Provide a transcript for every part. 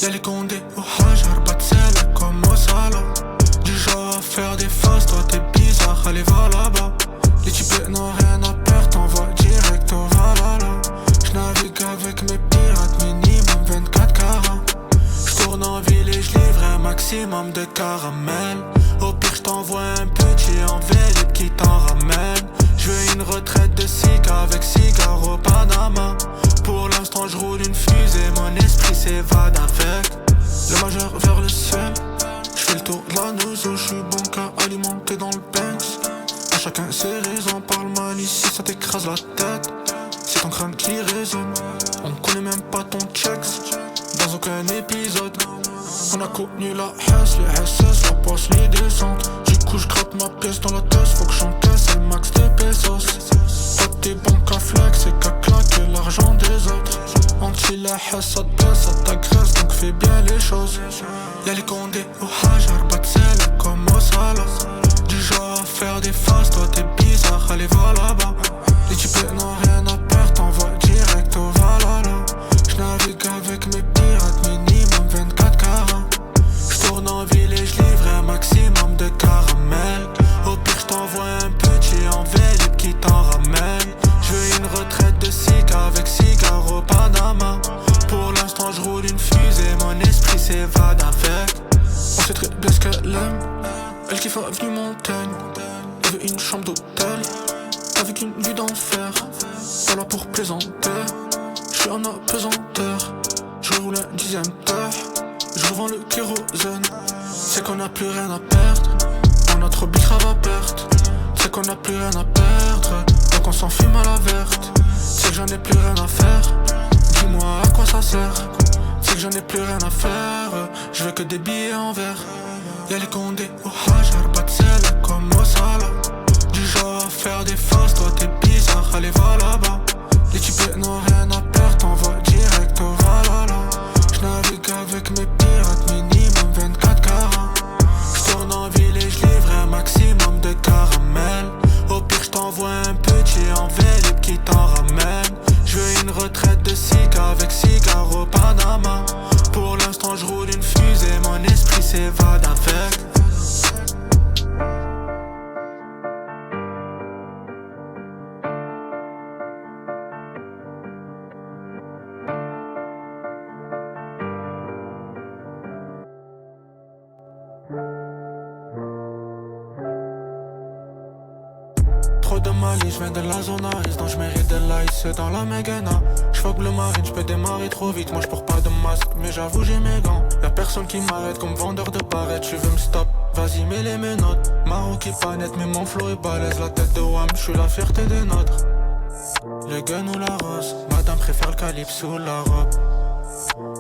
Y'a les condés au hajar, pas de sel comme au salam. Du genre à faire des faces, toi t'es bizarre, allez va là-bas. Les types n'ont rien à perdre, t'envoies direct au Valhalla. J'navigue avec mes pirates, minimum 24 carats. J'tourne en ville et j'livre un maximum de caramel. Au pire j't'envoie un petit en vélib qui t'en ramène. J'veux une retraite de ciga avec cigare au Panama. Pour l'instant j'roule une fusée, mon esprit s'évade avec le majeur vers le ciel. J'fais le tour de la nouzo, j'suis bon qu'à alimenter dans le Banks. À chacun ses raisons, parle mal ici, ça t'écrase la tête. C'est ton crâne qui résonne, on connaît même pas ton checks. Dans aucun épisode, on a connu la Hesse, les SS, la poisse, les descentes. Du coup j'gratte ma pièce dans la tête, faut que j'encaisse, c'est le max des pesos. Pas tes banques à flex, c'est qu'à claquer l'argent des autres. Anti la Hesse, ça te baisse, ça t'agresse, donc fais bien les choses. Y'a les condés au hajar, pas de sel comme au salam. Du genre à faire des faces, toi t'es bizarre, allez va là-bas. Les types n'ont rien à perdre, t'envoies direct au Valhalla. J'navigue avec mes pirates, minimum 24 carats. J'tourne en ville et j'livre un maximum de caramel. Au pire j't'envoie un petit en vélib qui t'en ramène. J'veux une retraite de ciga avec cigare au Panama. Pour l'instant j'roule une fusée, mon esprit s'évade avec. On sait très bien ce qu'elle aime, elle kiffe avenue Montaigne. Elle veut une chambre d'hôtel avec une vue d'enfer, pas là pour plaisanter. J'suis en apesanteur, je roule un 10ème d'heure. Je revends le kérosène. C'est qu'on a plus rien à perdre, on a trop bicrave à perte. C'est qu'on a plus rien à perdre, donc on s'en fume à la verte. C'est que j'en ai plus rien à faire, dis-moi à quoi ça sert. C'est que j'en ai plus rien à faire, je veux que des billets en verre. Y'a les condés au hajar, pas de sel comme au salam. Du genre à faire des faces, toi t'es bizarre, allez va là-bas. Les types n'ont rien à perdre, t'envoies direct au Valhalla. J'navigue avec mes pirates, minimum 24 carats. J'tourne en ville et j'livre un maximum de caramel. Au pire j't'envoie un petit en vélib qui t'en ramène. J'veux une retraite de ciga avec cigare au Panama. Pour l'instant j'roule une fusée, mon esprit s'évade avec. Trop de malice, j'viens de la zone Aris, donc j'mérite de l'ice, c'est dans la Mégana. J'fuck le marine, j'peux démarrer trop vite, moi j'porte pas de masque, mais j'avoue j'ai mes gants. Y'a personne qui m'arrête comme vendeur de barrettes, tu veux me stop, vas-y mets les menottes. Maro qui pas net, mais mon flow est balèze, la tête de Wham, j'suis la fierté des nôtres. Le gun ou la rose, madame préfère le calibre sous la robe.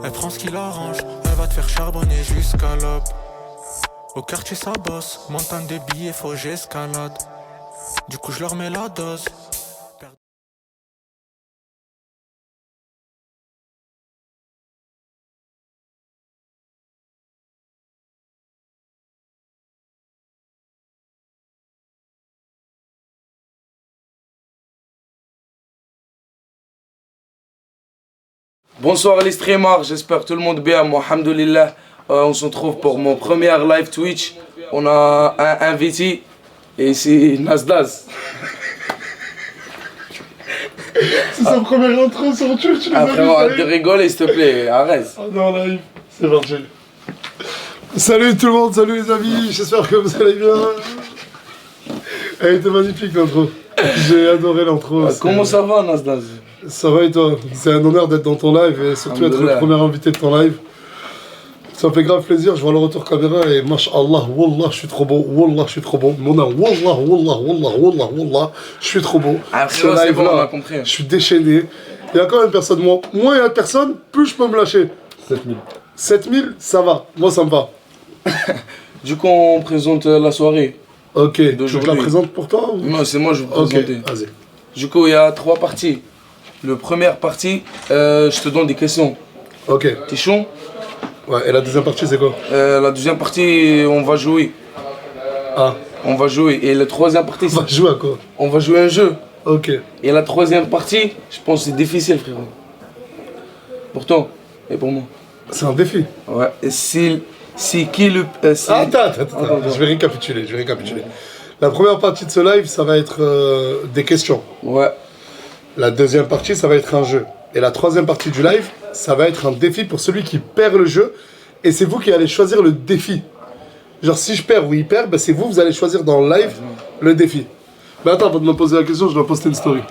Elle prend ce qui l'arrange, elle va te faire charbonner jusqu'à l'aube. Au quartier ça bosse, montagne de billets, faut j'escalade. Du coup je leur mets la dose. Bonsoir les streamers, j'espère que tout le monde bien, moi alhamdoulilah. On se retrouve pour mon premier live Twitch. On a un invité et c'est Nasdaz. C'est sa première intro sur Twitch, tu Après, arrête de rigoler s'il te plaît, arrête. Oh non, live, c'est parti. Salut tout le monde, salut les amis, j'espère que vous allez bien. Elle était magnifique l'intro, j'ai adoré l'intro. Comment ça va Nasdaz? Ça va et toi? C'est un honneur d'être dans ton live et surtout être le premier invité de ton live. Ça me fait grave plaisir, je vois le retour caméra et mashallah, wallah, je suis trop beau, wallah, je suis trop beau. Mon nom, wallah, wallah, wallah, wallah, wallah, je suis trop beau. Ce live-là, je suis déchaîné. Il y a quand même personne, moins il y a de personnes, plus je peux me lâcher. 7000. 7000, ça va, moi ça me va. Du coup, on présente la soirée. Ok, je la présente pour toi ou... Non, c'est moi, je vais vous présenter. Ok, vas-y. Du coup, il y a 3 parties. La première partie, je te donne des questions. Ok. T'es chaud? Ouais, et la deuxième partie, c'est quoi? La deuxième partie, on va jouer. Ah. On va jouer. Et la troisième partie, on va jouer à quoi? On va jouer un jeu. Ok. Et la troisième partie, je pense que c'est difficile, frérot. Pour toi et pour moi. C'est un défi. Ouais. Et si qui le. Attends, je vais récapituler. La première partie de ce live, ça va être des questions. Ouais. La deuxième partie, ça va être un jeu. Et la troisième partie du live, ça va être un défi pour celui qui perd le jeu. Et c'est vous qui allez choisir le défi. Genre, si je perds ou il perd, ben c'est vous allez choisir dans le live le défi. Mais attends, avant de me poser la question, je dois poster une story.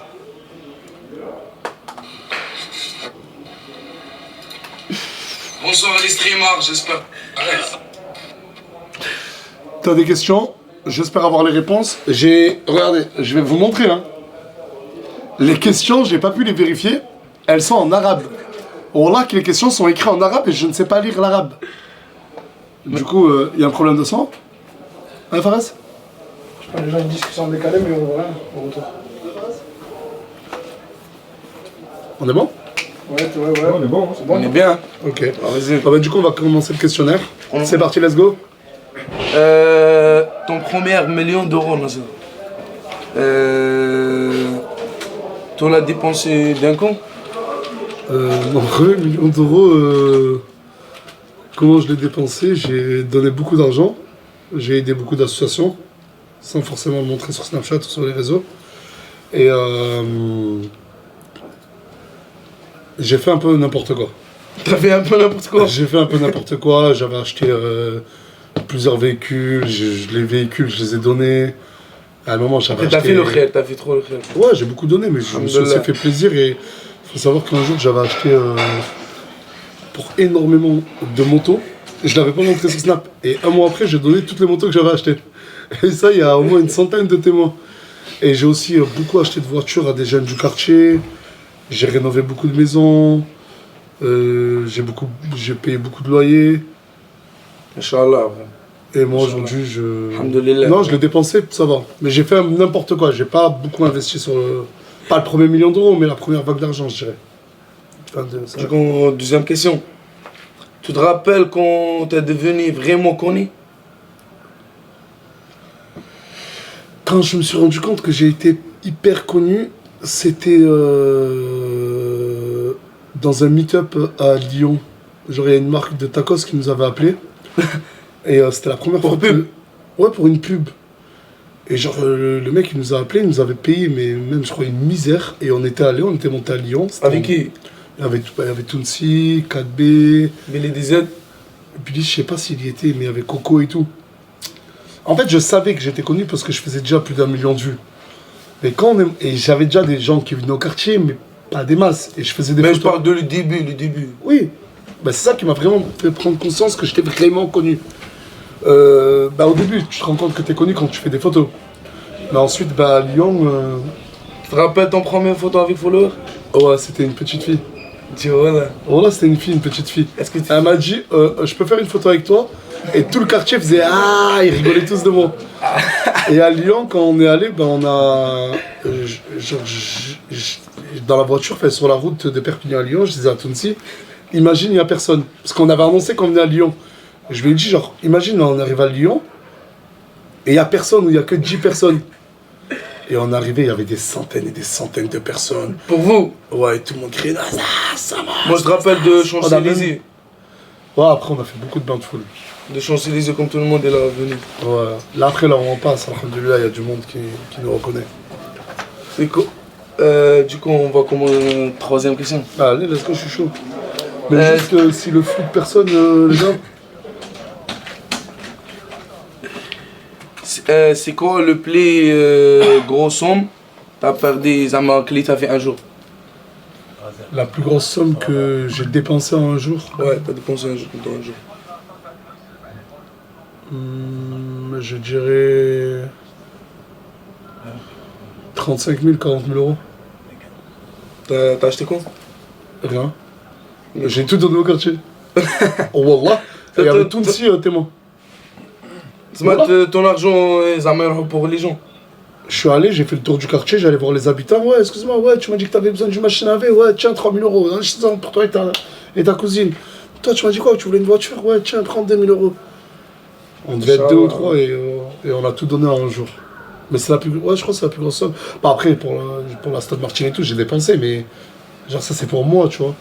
Bonsoir les streamers, j'espère. T'as des questions? J'espère avoir les réponses. Regardez, je vais vous montrer. Hein. Les questions, j'ai pas pu les vérifier. Elles sont en arabe. Wallah que les questions sont écrites en arabe et je ne sais pas lire l'arabe. Du coup, il y a un problème de son? Hein, Faraz? Je sais pas, les gens ils disent que c'est en décalé, mais on voit rien au retour. On est bon? Ouais, on est bon, c'est bon. On est bien. Ok. Vas-y. Ah bah, du coup, on va commencer le questionnaire. C'est parti, let's go. Ton premier million d'euros, Nasser. Tu l'as dépensé d'un coup? Mon premier million d'euros, comment je l'ai dépensé? J'ai donné beaucoup d'argent. J'ai aidé beaucoup d'associations, sans forcément le montrer sur Snapchat ou sur les réseaux. Et j'ai fait un peu n'importe quoi. T'as fait un peu n'importe quoi? J'ai fait un peu n'importe quoi. J'avais acheté plusieurs véhicules. Les véhicules, je les ai donnés. À un moment, j'avais acheté... T'as fait le khir, t'as fait trop le khir. Ouais, j'ai beaucoup donné, mais je me suis aussi fait plaisir. Et il faut savoir qu'un jour, j'avais acheté pour énormément de motos. Je l'avais pas montré sur Snap. Et un mois après, j'ai donné toutes les motos que j'avais achetées. Et ça, il y a au moins une centaine de témoins. Et j'ai aussi beaucoup acheté de voitures à des jeunes du quartier. J'ai rénové beaucoup de maisons. J'ai payé beaucoup de loyers. Inch'Allah. Et moi aujourd'hui, Alhamdoulilah. Non, je l'ai dépensé, ça va. Mais j'ai fait n'importe quoi. J'ai pas beaucoup investi sur pas le premier million d'euros, mais la première vague d'argent, je dirais. Du coup, deuxième question. Tu te rappelles quand t'es devenu vraiment connu? Quand je me suis rendu compte que j'ai été hyper connu, c'était dans un meet-up à Lyon. Genre, il y a une marque de tacos qui nous avait appelé. Et c'était la première fois pub. Ouais, pour une pub. Et genre, le mec, il nous a appelé, il nous avait payé, mais même, je crois, une misère. Et on était monté à Lyon. Avec qui? Il y avait Tounsi, 4B. Billy DZ. Et puis, je sais pas s'il y était, mais il y avait Coco et tout. En fait, je savais que j'étais connu parce que je faisais déjà plus d'1 million de vues. Mais et j'avais déjà des gens qui venaient au quartier, mais pas des masses. Et je faisais des Mais photos. je parle de le début. Oui. Bah, c'est ça qui m'a vraiment fait prendre conscience que j'étais vraiment connu. Au début, tu te rends compte que tu es connu quand tu fais des photos. Mais ensuite, à Lyon... Tu te rappelles ton première photo avec follower? Ouais, c'était une petite fille. Tu vois là. Voilà, c'était une petite fille. Elle m'a dit, je peux faire une photo avec toi? Et tout le quartier faisait ah, ils rigolaient tous de moi. Et à Lyon, quand on est allé, on a... dans la voiture, sur la route de Perpignan à Lyon, je disais à Tounsi, imagine, il n'y a personne. Parce qu'on avait annoncé qu'on venait à Lyon. Je lui ai dit, imagine, on arrive à Lyon, et il n'y a personne, ou il n'y a que 10 personnes. Et on arrivait, il y avait des centaines et des centaines de personnes. Pour vous? Ouais, tout le monde criait, ça marche. Moi, je te rappelle de Champs-Élysées. Ouais, après, on a fait beaucoup de bains de foule. De Champs-Élysées, comme tout le monde est là venu. Ouais, là, après, là où on passe, alhamdoulilah, il y a du monde qui nous reconnaît. Du coup, on va commencer troisième question. Allez, let's go, je suis chaud. Mais juste, si le flou de personne, les gars. C'est quoi le plus gros somme t'as perdu que t'as fait un jour? La plus grosse somme que j'ai dépensée en un jour? Ouais, t'as dépensé un jour, dans un jour. Je dirais 35 000, 40 000 euros. T'as acheté quoi? Rien. J'ai tout donné au quartier. Oh wallah. Il y avait tout ici, témoin. Ton argent, ça meurt pour les gens. Je suis allé, j'ai fait le tour du quartier, j'allais voir les habitants. Ouais, excuse-moi, ouais, tu m'as dit que t'avais besoin d'une machine à laver. Ouais, tiens, 3 000 euros. Pour toi et ta cousine. Toi, tu m'as dit quoi? Tu voulais une voiture? Ouais, tiens, prends 2 000 euros. On devait être 2 ou 3 et on a tout donné en un jour. Mais c'est la plus... Ouais, je crois que c'est la plus grosse somme. Bah, après, pour la Stade Martin et tout, j'ai dépensé, mais... Genre, ça, c'est pour moi, tu vois.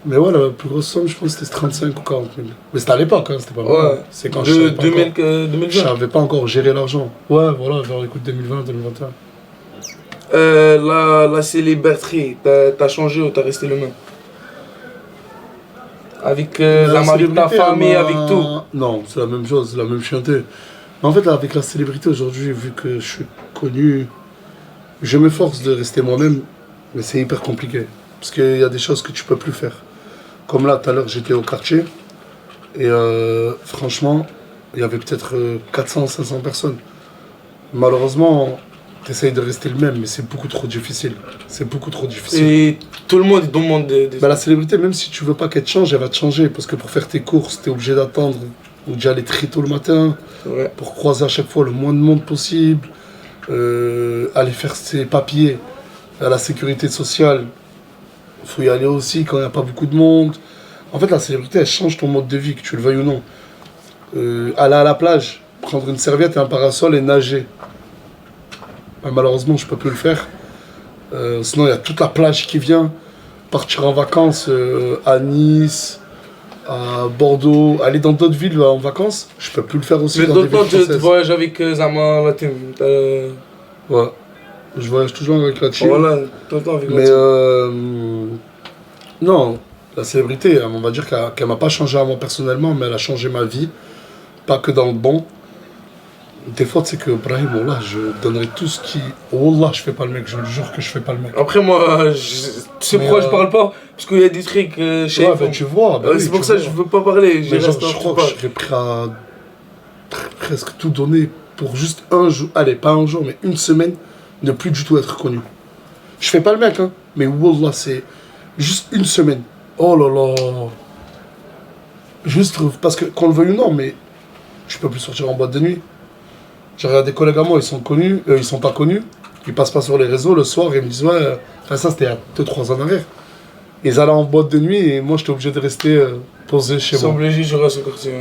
Mais ouais, la plus grosse somme, je pense que c'était 35 ou 40 000. Mais c'était à l'époque, hein, c'était pas Ouais. mal. C'est quand je savais pas encore. 2020. Je savais pas encore gérer l'argent. Ouais, voilà, vers l'écoute 2020, 2021. La célébrité, t'as changé ou t'as resté le même? Avec la mariée de ta famille, avec tout? Non, c'est la même chose, la même chienté. Mais en fait, là, avec la célébrité aujourd'hui, vu que je suis connu, je m'efforce de rester moi-même, mais c'est hyper compliqué. Parce qu'il y a des choses que tu peux plus faire. Comme là, tout à l'heure, j'étais au quartier, et franchement, il y avait peut-être 400, 500 personnes. Malheureusement, tu essayes de rester le même, mais c'est beaucoup trop difficile. C'est beaucoup trop difficile. Et tout le monde demande des... Bah, la célébrité, même si tu veux pas qu'elle te change, elle va te changer. Parce que pour faire tes courses, tu es obligé d'attendre ou d'y aller très tôt le matin. Ouais. Pour croiser à chaque fois le moins de monde possible. Aller faire ses papiers à la sécurité sociale. Il faut y aller aussi quand il n'y a pas beaucoup de monde. En fait, la célébrité, elle change ton mode de vie, que tu le veuilles ou non. Aller à la plage, prendre une serviette et un parasol et nager. Bah, malheureusement, je peux plus le faire. Sinon, il y a toute la plage qui vient. Partir en vacances à Nice, à Bordeaux, aller dans d'autres villes en vacances, je peux plus le faire aussi. Mais dans des d'autres villes temps, tu françaises. voyages avec Zama, la team. Ouais. Je voyage toujours avec la team. Voilà, tout le temps avec la Mais team. non, la célébrité, on va dire qu'elle m'a pas changé à moi personnellement, mais elle a changé ma vie. Pas que dans le bon. Des fois, c'est que Brahim, Wallah, je donnerai tout ce qui. Wallah, je fais pas le mec, je le jure que je fais pas le mec. Après, moi, tu sais Mais, pourquoi je parle pas? Parce qu'il y a des trucs chez Ouais, bah, tu vois. Bah, oui, c'est pour tu ça que vois. je veux pas parler. Mais genre, je crois que je serais prêt à presque tout donner pour juste un jour, allez, pas un jour, mais une semaine, ne plus du tout être connu. Je fais pas le mec, hein, mais Wallah, c'est juste une semaine. Oh là là. Juste parce que, qu'on le veuille ou non, mais je peux plus sortir en boîte de nuit. J'ai regardé des collègues à moi, ils sont connus, ils sont pas connus, ils passent pas sur les réseaux le soir et ils me disent ouais, enfin ça c'était il y a 2-3 ans en arrière. Ils allaient en boîte de nuit et moi j'étais obligé de rester posé chez C'est moi. obligé, je reste au quartier.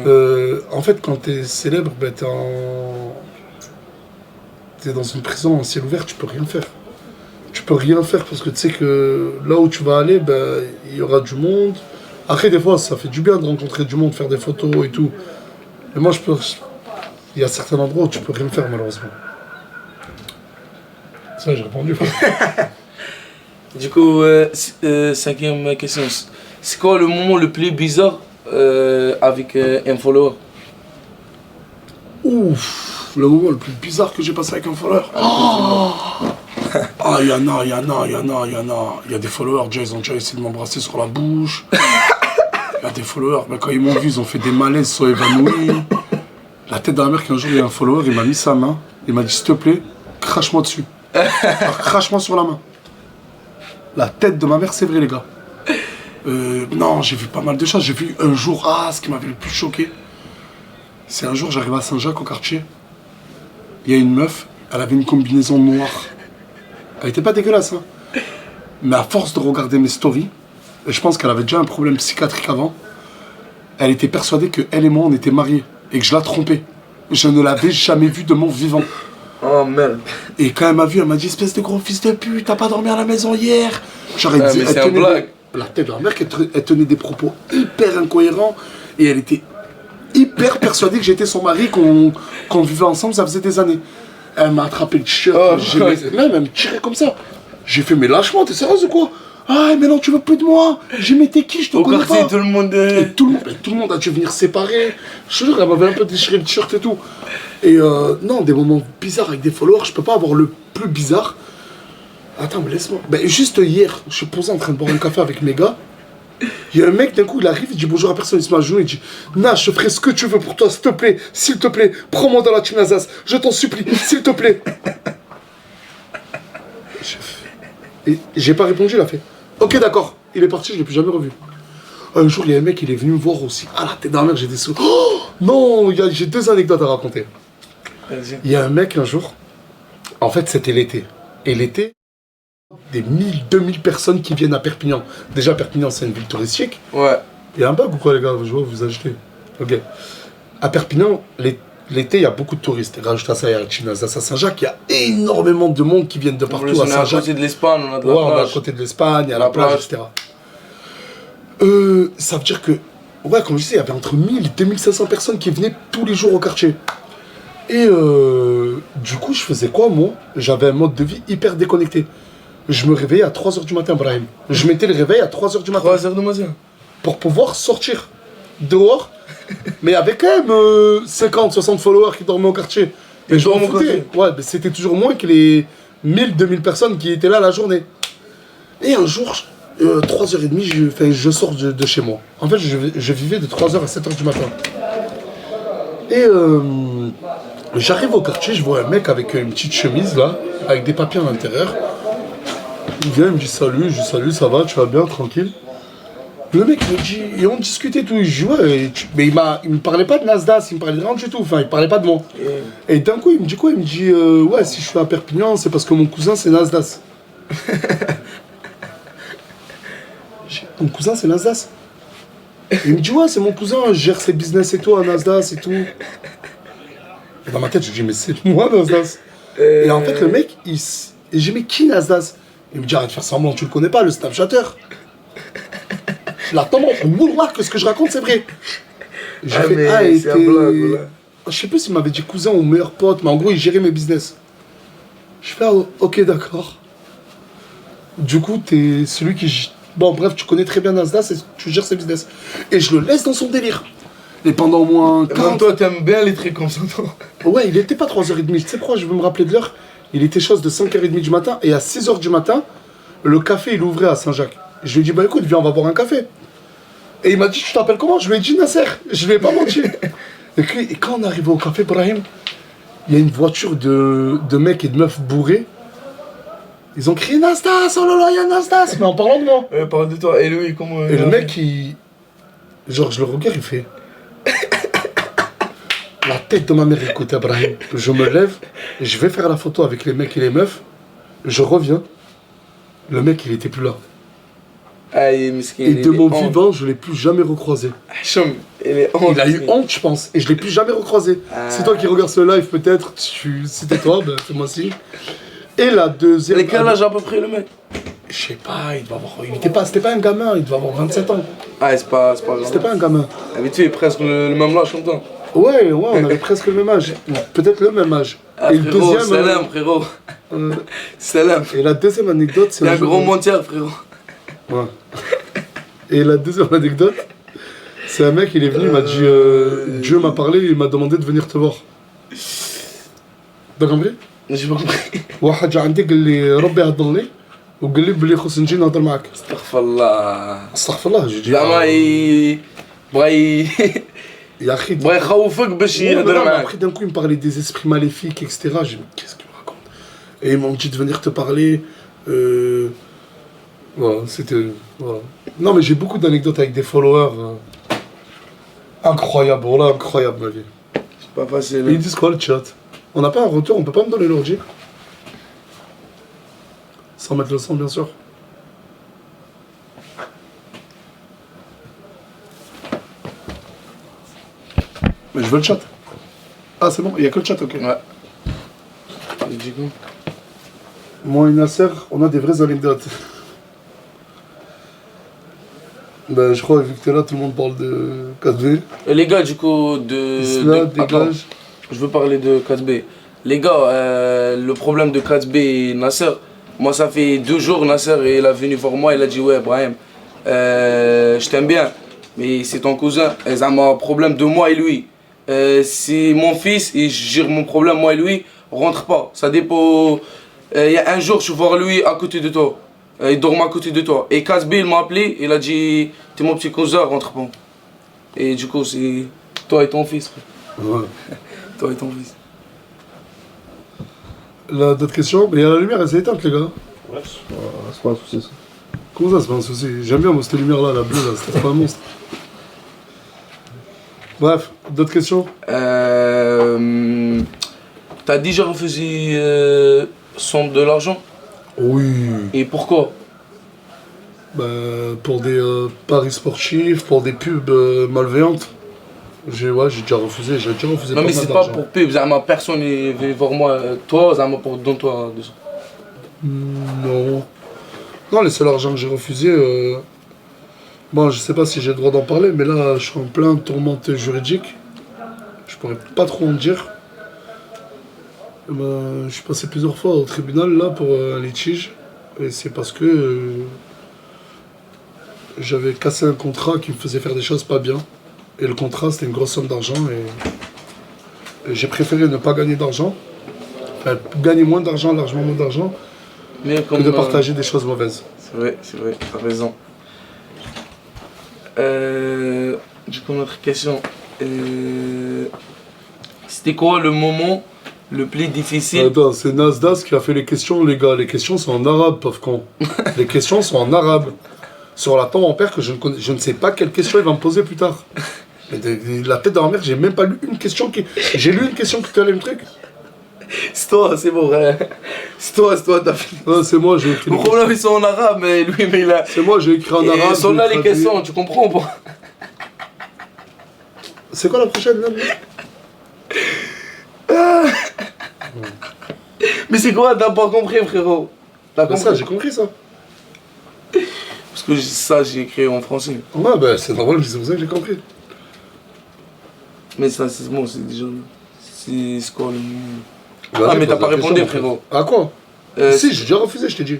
En fait, quand t'es célèbre, ben, t'es dans une prison en ciel ouvert, tu peux rien faire. Tu peux rien faire parce que tu sais que là où tu vas aller, ben, il y aura du monde. Après, des fois, ça fait du bien de rencontrer du monde, faire des photos et tout. Mais moi, il y a certains endroits où tu peux rien faire, malheureusement. Ça, j'ai répondu. Du coup, cinquième question. C'est quoi le moment le plus bizarre avec un follower? Ouf, le moment le plus bizarre que j'ai passé avec un follower. Ah, il y en a. Il y a des followers, déjà, ils ont déjà essayé de m'embrasser sur la bouche. Il y a des followers, mais quand ils m'ont vu, ils ont fait des malaises, ils sont évanouis. La tête de la mère, qu'un jour, il y a un follower, il m'a mis sa main, il m'a dit, s'il te plaît, crache-moi dessus. Alors, crache-moi sur la main. La tête de ma mère, c'est vrai, les gars. Non, j'ai vu pas mal de choses. J'ai vu un jour, ce qui m'avait le plus choqué, c'est un jour, j'arrive à Saint-Jacques, au quartier. Il y a une meuf, elle avait une combinaison noire. Elle était pas dégueulasse, hein. Mais à force de regarder mes stories, et je pense qu'elle avait déjà un problème psychiatrique avant, elle était persuadée que elle et moi, on était mariés. Et que je la trompais. Je ne l'avais jamais vue de mon vivant. Oh merde. Et quand elle m'a vu, elle m'a dit, espèce de gros fils de pute, t'as pas dormi à la maison hier. Genre, elle disait, mais c'est un blague. La tête de la mère, elle tenait des propos hyper incohérents. Et elle était hyper persuadée que j'étais son mari, qu'on vivait ensemble, ça faisait des années. Elle m'a attrapé le t-shirt, même elle me tirait comme ça. J'ai fait, mais lâche-moi, t'es sérieuse ou quoi? Ah, mais non, tu veux plus de moi. J'ai mis t'es qui, je te Au connais quartier, pas. tout le monde. Et tout le monde a dû venir séparer. Je te jure, elle m'avait un peu déchiré le t-shirt et tout. Et non, des moments bizarres avec des followers, je peux pas avoir le plus bizarre. Attends, mais laisse-moi. Ben, juste hier, je suis posé en train de boire un café avec mes gars. Il y a un mec, d'un coup, il arrive, il dit bonjour à personne, il se met à genoux, il dit Nash, je ferai ce que tu veux pour toi, s'il te plaît, prends-moi dans la team Nazas, je t'en supplie, s'il te plaît. Et j'ai pas répondu, il a fait ok, d'accord. Il est parti, je l'ai plus jamais revu. Un jour, il y a un mec, il est venu me voir aussi. Ah, la tête dans la mer, j'ai des sous. Oh non, j'ai 2 anecdotes à raconter. Vas-y. Il y a un mec, un jour, en fait, c'était l'été. Et l'été, des 1000-2000 personnes qui viennent à Perpignan. Déjà, Perpignan, c'est une ville touristique. Ouais. Il y a un bug ou quoi, les gars? Je vois, vous achetez. Ok. À Perpignan, l'été, il y a beaucoup de touristes. Et rajoute à ça, il y a Chinaz, à Saint-Jacques, il y a énormément de monde qui viennent de partout On à est à Saint-Jacques. côté de l'Espagne, on a de la Ouais, on est à plage. côté de l'Espagne, il y a la plage, etc. ça veut dire que, ouais, comme je disais, il y avait entre 1000 et 2500 personnes qui venaient tous les jours au quartier. Et du coup, je faisais quoi, moi? J'avais un mode de vie hyper déconnecté. Je me réveillais à 3h du matin, Brahim. Je mettais le réveil à 3h du matin. 3h du matin. Pour pouvoir sortir dehors, mais avec quand même 50, 60 followers qui dormaient au quartier. Et je m'en foutais. Ouais, mais c'était toujours moins que les 1000, 2000 personnes qui étaient là la journée. Et un jour, 3h30, je sors de chez moi. En fait, je vivais de 3h à 7h du matin. Et j'arrive au quartier, je vois un mec avec une petite chemise là, avec des papiers à l'intérieur. Il vient, il me dit salut, je dis salut, ça va, tu vas bien, tranquille. Le mec me dit, et on discutait tout, je dis ouais, mais il me parlait pas de Nasdaq, il me parlait de rien du tout, enfin il parlait pas de moi. Et d'un coup il me dit quoi? Il me dit ouais, si je suis à Perpignan, c'est parce que mon cousin c'est Nasdaq. Mon cousin c'est Nasdaq? Il me dit ouais, c'est mon cousin, je gère ses business et tout à Nasdaq et tout. Et dans ma tête je dis mais c'est moi Nasdaq. Et en fait le mec, et j'ai dit mais qui Nasdaq? Il me dit arrête de faire semblant, tu le connais pas, le Snapchatter. Là, attends, Wallah, que ce que je raconte, c'est vrai. J'ai fait, c'est un blague, voilà. Je sais plus s'il m'avait dit cousin ou meilleur pote, mais en gros, il gérait mes business. Je fais, ok, d'accord. Du coup, t'es celui qui... Bon, bref, tu connais très bien Nasdaq et tu gères ses business. Et je le laisse dans son délire. Et pendant au moins... Comme toi, t'aimes bien les trucs comme ça, toi. Ouais, il était pas 3h30. Tu sais pourquoi je veux me rappeler de l'heure? Il était chose de 5h30 du matin, et à 6h du matin, le café, il ouvrait à Saint-Jacques. Je lui ai dit, bah écoute, viens, on va boire un café. Et il m'a dit, tu t'appelles comment? Je lui ai dit Nasser, je lui ai pas menti. Et quand on est arrivé au café, Brahim, il y a une voiture de mecs et de meufs bourrés. Ils ont crié Nastas, oh là là, il y a Nastas, mais en parlant de moi. Ouais, parle de toi. Et lui, comment. Et le mec, genre, je le regarde, il fait. La tête de ma mère, écoute, Brahim. Je me lève, je vais faire la photo avec les mecs et les meufs. Je reviens. Le mec, il était plus là. Ah, et de mon vivant, je ne l'ai plus jamais recroisé. Il a eu honte, je pense, et je ne l'ai plus jamais recroisé. C'est toi qui regardes ce live, peut-être. C'était toi, ben, fais-moi signe. Et la deuxième. Et quel âge à peu près le mec? Je sais pas, il devait avoir. C'était pas un gamin, il devait avoir 27 ans. Ah, c'est pas grave. C'était pas un gamin. Ah, mais tu es presque le même âge comme toi. Ouais, on avait presque le même âge. Peut-être le même âge. Ah, et frérot, le deuxième. Salam, frérot. Salam. Et la deuxième anecdote, c'est. un gros menteur, frérot. Ouais. Et la deuxième anecdote, c'est un mec, il est venu, il m'a dit Dieu m'a parlé, il m'a demandé de venir te voir. T'as compris? J'ai pas compris. واحد جا عندي قال لي ربي هضر لي وقال لي بلي خصني نجي نهضر معاك. استغفر الله. استغفر الله جي زعما بغى يا اخي بغى يخوفك باش يهضر معاك. Après d'un coup il me parlait des esprits maléfiques, etc. J'ai dit qu'est-ce qu'il me raconte? Et ils m'ont dit de venir te parler. Voilà, c'était. Voilà. Non, mais j'ai beaucoup d'anecdotes avec des followers. Incroyable, voilà, incroyable ma vie. C'est pas facile. Et ils disent quoi le chat? On n'a pas un retour, on peut pas me donner l'ordi? Sans mettre le son, bien sûr. Mais je veux le chat. Ah, c'est bon, il n'y a que le chat, ok. Ouais. Et du coup moi et Nasser, on a des vraies anecdotes. Ben, je crois que vu que t'es là, tout le monde parle de 4B. Les gars, du coup, Attends, je veux parler de 4B. Les gars, le problème de 4B et Nasser, moi ça fait 2 jours, Nasser il est venu voir moi, il a dit ouais, Brahim, je t'aime bien, mais c'est ton cousin, ils ont un problème de moi et lui. C'est mon fils et je gère mon problème, moi et lui, rentre pas. Ça dépend. Il y a un jour, je vais voir lui à côté de toi. Il dort à côté de toi. Et 4B, il m'a appelé, il a dit t'es mon petit cousin, rentre pas. Et du coup, c'est toi et ton fils. Ouais. Toi et ton fils. Là, d'autres questions? Mais il y a la lumière, elle s'est éteinte, les gars. Ouais, c'est pas un souci, ça. Comment ça, c'est pas un souci? J'aime bien, moi, cette lumière-là, la bleue, là, c'était pas un monstre. Bref, d'autres questions? T'as déjà refusé de l'argent? Oui. Et pourquoi? Bah, pour des paris sportifs, pour des pubs malveillantes. J'ai déjà refusé, Non mais c'est pas pour pub, personne ne veut voir moi, toi, pour donne-toi déjà. Non. Non, le seul argent que j'ai refusé, Bon, je sais pas si j'ai le droit d'en parler, mais là, je suis en plein tourmente juridique. Je pourrais pas trop en dire. Je suis passé plusieurs fois au tribunal là pour un litige. Et c'est parce que j'avais cassé un contrat qui me faisait faire des choses pas bien. Et le contrat, c'était une grosse somme d'argent. Et j'ai préféré ne pas gagner d'argent. Enfin, gagner moins d'argent, largement moins d'argent, que de partager des choses mauvaises. C'est vrai, t'as raison. Du coup, notre question. C'était quoi le moment le plus difficile? Attends, c'est Nasdaq qui a fait les questions, les gars. Les questions sont en arabe, pauvre con. Les questions sont en arabe. Sur la tombe en père que je ne sais pas quelle question il va me poser plus tard. Mais la tête de ma mère, j'ai même pas lu une question qui... J'ai lu une question qui t'allait le truc. C'est toi, c'est bon, hein. C'est toi, t'as fait. Ah, c'est moi, j'ai écrit. Le problème, ils sont en arabe, mais lui, mais il a. C'est moi, j'ai écrit en arabe. Ils sont là les questions, tu comprends ou pas? C'est quoi la prochaine là? Mais c'est quoi? T'as pas compris, frérot? T'as compris? Ça, j'ai compris ça. Parce que ça, j'ai écrit en français. Ouais, bah c'est normal, c'est pour ça que j'ai compris. Mais ça, c'est bon, c'est déjà. C'est quoi le. Bah, mais t'as pas répondu, frérot. À quoi? Si, j'ai déjà refusé, je t'ai dit.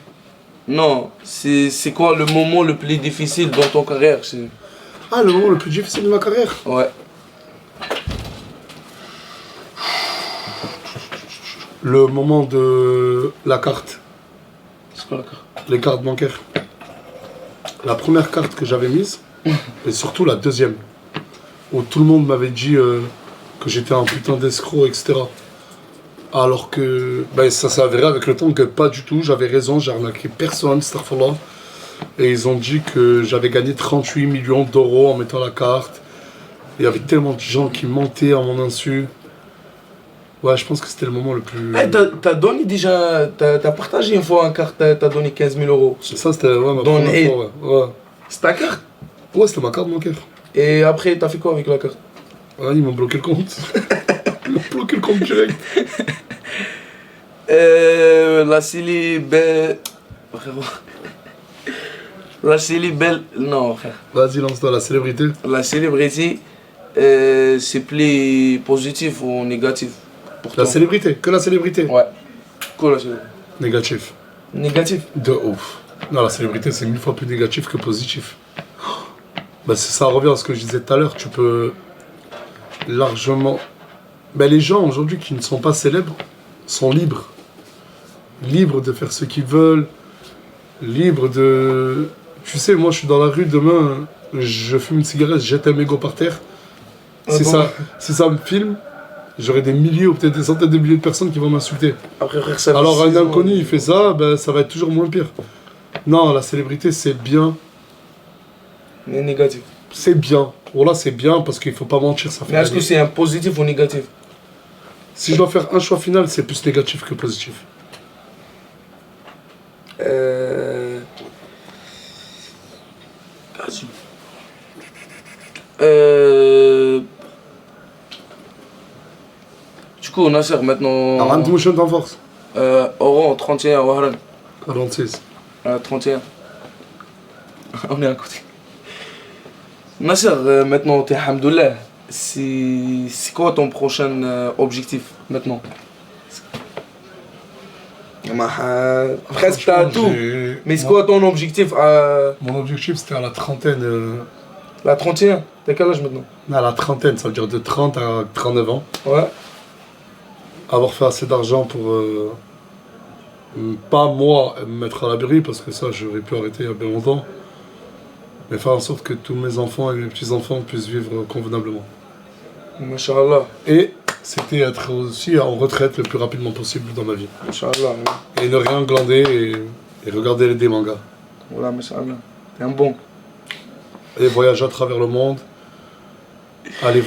Non, c'est quoi le moment le plus difficile dans ton carrière? Ah, le moment le plus difficile de ma carrière? Ouais. Le moment de la carte. C'est quoi la carte? Les cartes bancaires. La première carte que j'avais mise, et surtout la deuxième, où tout le monde m'avait dit que j'étais un putain d'escroc, etc. Alors que ça s'est avéré avec le temps que pas du tout, j'avais raison, j'ai arnaqué personne, astaghfirullah. Et ils ont dit que j'avais gagné 38 millions d'euros en mettant la carte. Il y avait tellement de gens qui mentaient à mon insu. Ouais, je pense que c'était le moment le plus... T'as donné déjà... T'as partagé une fois une carte, t'as donné 15 000 euros. Ça, c'était ma première fois, ouais. C'est ta carte? Ouais, c'était ma carte bancaire. Et après, t'as fait quoi avec la carte? Ouais, ils m'ont bloqué le compte. Ils m'ont bloqué le compte direct. La célibelle... La célibelle... Non, frère. Vas-y, lance-toi, la célébrité. La célébrité, c'est plus positif ou négatif pour toi? La célébrité, que la célébrité. Ouais. Quoi la célébrité? Négatif. Négatif? De ouf. Non, la célébrité, c'est 1000 fois plus négatif que positif. Ça revient à ce que je disais tout à l'heure. Tu peux largement... les gens aujourd'hui qui ne sont pas célèbres sont libres. Libres de faire ce qu'ils veulent. Libres de... Tu sais, moi, je suis dans la rue demain, je fume une cigarette, je jette un mégot par terre. Si ça me filme, j'aurai des milliers ou peut-être des centaines de milliers de personnes qui vont m'insulter. Alors un inconnu, il fait ça, ça va être toujours moins pire. Non, la célébrité, c'est bien. Mais négatif. C'est bien. Voilà, c'est bien parce qu'il faut pas mentir, ça fait... Mais est-ce que c'est un positif ou négatif? Si je dois faire un choix final, c'est plus négatif que positif. Du coup, Nasser, maintenant... Alors, un motion en force. Oran, 31, Wahran. 46. 31. On est à côté. Nasser, maintenant, t'es hamdoullah. C'est quoi ton prochain objectif, maintenant? Presque t'as tout. Mais c'est quoi ton objectif à... Mon objectif, c'était à la trentaine. La 31? T'as quel âge maintenant? À la trentaine, ça veut dire de 30 à 39 ans. Ouais. Avoir fait assez d'argent pour... pas moi me mettre à l'abri, parce que ça, j'aurais pu arrêter il y a bien longtemps. Mais faire en sorte que tous mes enfants et mes petits-enfants puissent vivre convenablement. Masha'Allah. Et c'était être aussi en retraite le plus rapidement possible dans ma vie. Masha'Allah. Et ne rien glander et regarder des mangas. Voilà, Masha'Allah. T'es un bon. Et voyager à travers le monde. Allez.